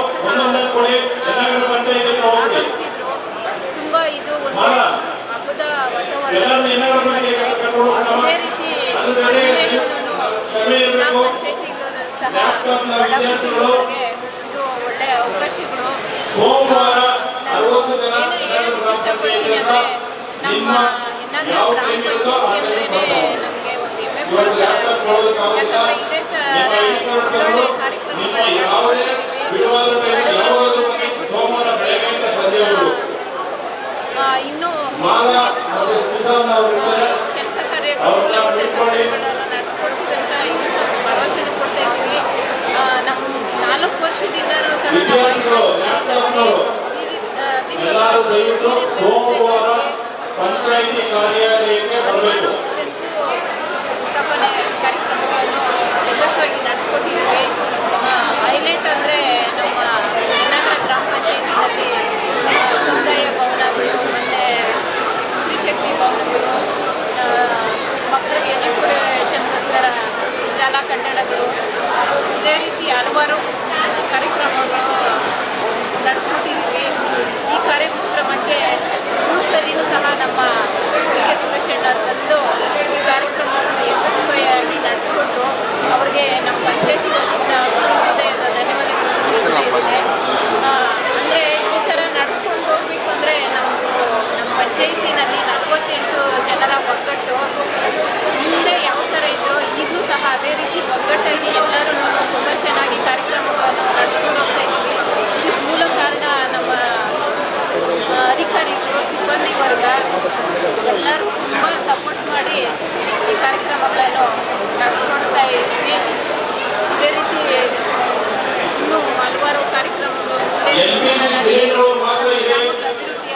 ಆಗಮಿಸಿದ್ರು. ತುಂಬ ಇದು ಒಂದು ಹಬ್ಬದ ವಾತಾವರಣ. ಇದೇ ರೀತಿ ಎಲ್ಲ ಪಂಚಾಯತಿಗಳು ಸಹ ಬಡವರಿಗೆ ಇದು ಒಳ್ಳೆಯ ಅವಕಾಶಗಳು. ನಾನು ಏನು ಹೇಳೋದಕ್ಕೆ ಇಷ್ಟಪಡ್ತೀನಿ ಅಂದರೆ ನಮ್ಮ ಏನಾದರೂ ಗ್ರಾಮ ಪಂಚಾಯತಿ ಅಂದ್ರೇ ನಮಗೆ ಒಂದು ಹೆಮ್ಮೆ ಪಡುತ್ತೆ. ಯಾಕಂದರೆ ಇದೇ ಒಳ್ಳೊಳ್ಳೆ ಕಾರ್ಯಕ್ರಮಗಳು ಇನ್ನೂ ಕೆಲಸ ಕಾರ್ಯಗಳನ್ನು ನಡೆಸ್ಕೊಡ್ತೀರಂತ ಇನ್ನೂ ಸ್ವಲ್ಪ ಭರವಸೆನೂ ಕೊಡ್ತಾ ಇದ್ದೀವಿ. ನಮ್ಮ 4 ವರ್ಷದಿಂದಲೂ ಸಹ ಸ್ಥಾಪನೆ ಕಾರ್ಯಕ್ರಮವನ್ನು ಯಶಸ್ವಿಯಾಗಿ ನಡೆಸ್ಕೊಟ್ಟಿದ್ದೀವಿ. ಹೈಲೈಟ್ ಅಂದರೆ ನಮ್ಮ ಯನ್ನಗರ ಗ್ರಾಮ ಪಂಚಾಯತಿನಲ್ಲಿ ಸಮುದಾಯ ಭವನಗಳು ಮತ್ತು ಸ್ತ್ರೀಶಕ್ತಿ ಭವನಗಳು, ಮಕ್ಕಳಿಗೆ ಎಜುಕೇಷನ್ಗೋಸ್ಕರ ಶಾಲಾ ಕಟ್ಟಡಗಳು, ಇದೇ ರೀತಿ ಹಲವಾರು ಕಾರ್ಯಕ್ರಮಗಳು ನಡೆಸ್ಕೊಟ್ಟಿದ್ದೀವಿ. ಈ ಕಾರ್ಯಕ್ರಮಕ್ಕೆ ಸರಿನೂ ಸಹ ನಮ್ಮ ಡಿ ಕೆ ಸುರೇಶಣ್ಣರು ಬಂದು ಈ ಕಾರ್ಯಕ್ರಮವನ್ನು ಯಶಸ್ವಿಯಾಗಿ ನಡೆಸಿಕೊಟ್ರು. ಅವರಿಗೆ ನಮ್ಮ ಪಂಚಾಯತಿ ವತಿಯಿಂದ ಹೃದಯದ ಧನ್ಯವಾದಗಳನ್ನು ತಿಳಿಸ್ತಾ ಇದ್ದೇನೆ. ಅಂದರೆ ಈ ಥರ ನಡೆಸ್ಕೊಂಡು ಹೋಗ್ಬೇಕು ಅಂದರೆ ನಮ್ಮ ಪಂಚಾಯತಿನಲ್ಲಿ 48 ಜನರ ಒಗ್ಗಟ್ಟು ಮುಂದೆ ಯಾವ ಥರ ಇದ್ರೋ ಈಗಲೂ ಸಹ ಅದೇ ರೀತಿ ಒಗ್ಗಟ್ಟಾಗಿ ಎಲ್ಲರೂ ತುಂಬ ಚೆನ್ನಾಗಿ ಕಾರ್ಯಕ್ರಮಗಳನ್ನು ನಡೆಸ್ಕೊಂಡು ಹೋಗ್ತಾ ಇದ್ದೀವಿ. ಇದಕ್ಕೆ ಮೂಲ ಕಾರಣ ನಮ್ಮ ಅಧಿಕಾರಿಗಳು, ಸಿಬ್ಬಂದಿ ವರ್ಗ ಎಲ್ಲರೂ ತುಂಬ ಸಪೋರ್ಟ್ ಮಾಡಿ ಈ ಕಾರ್ಯಕ್ರಮಗಳನ್ನು ನಡೆಸ್ಕೊಡ್ತಾ ಇದ್ದೀವಿ. ಇದೇ ರೀತಿ ಇನ್ನೂ ಹಲವಾರು ಕಾರ್ಯಕ್ರಮಗಳು ಅಭಿವೃದ್ಧಿ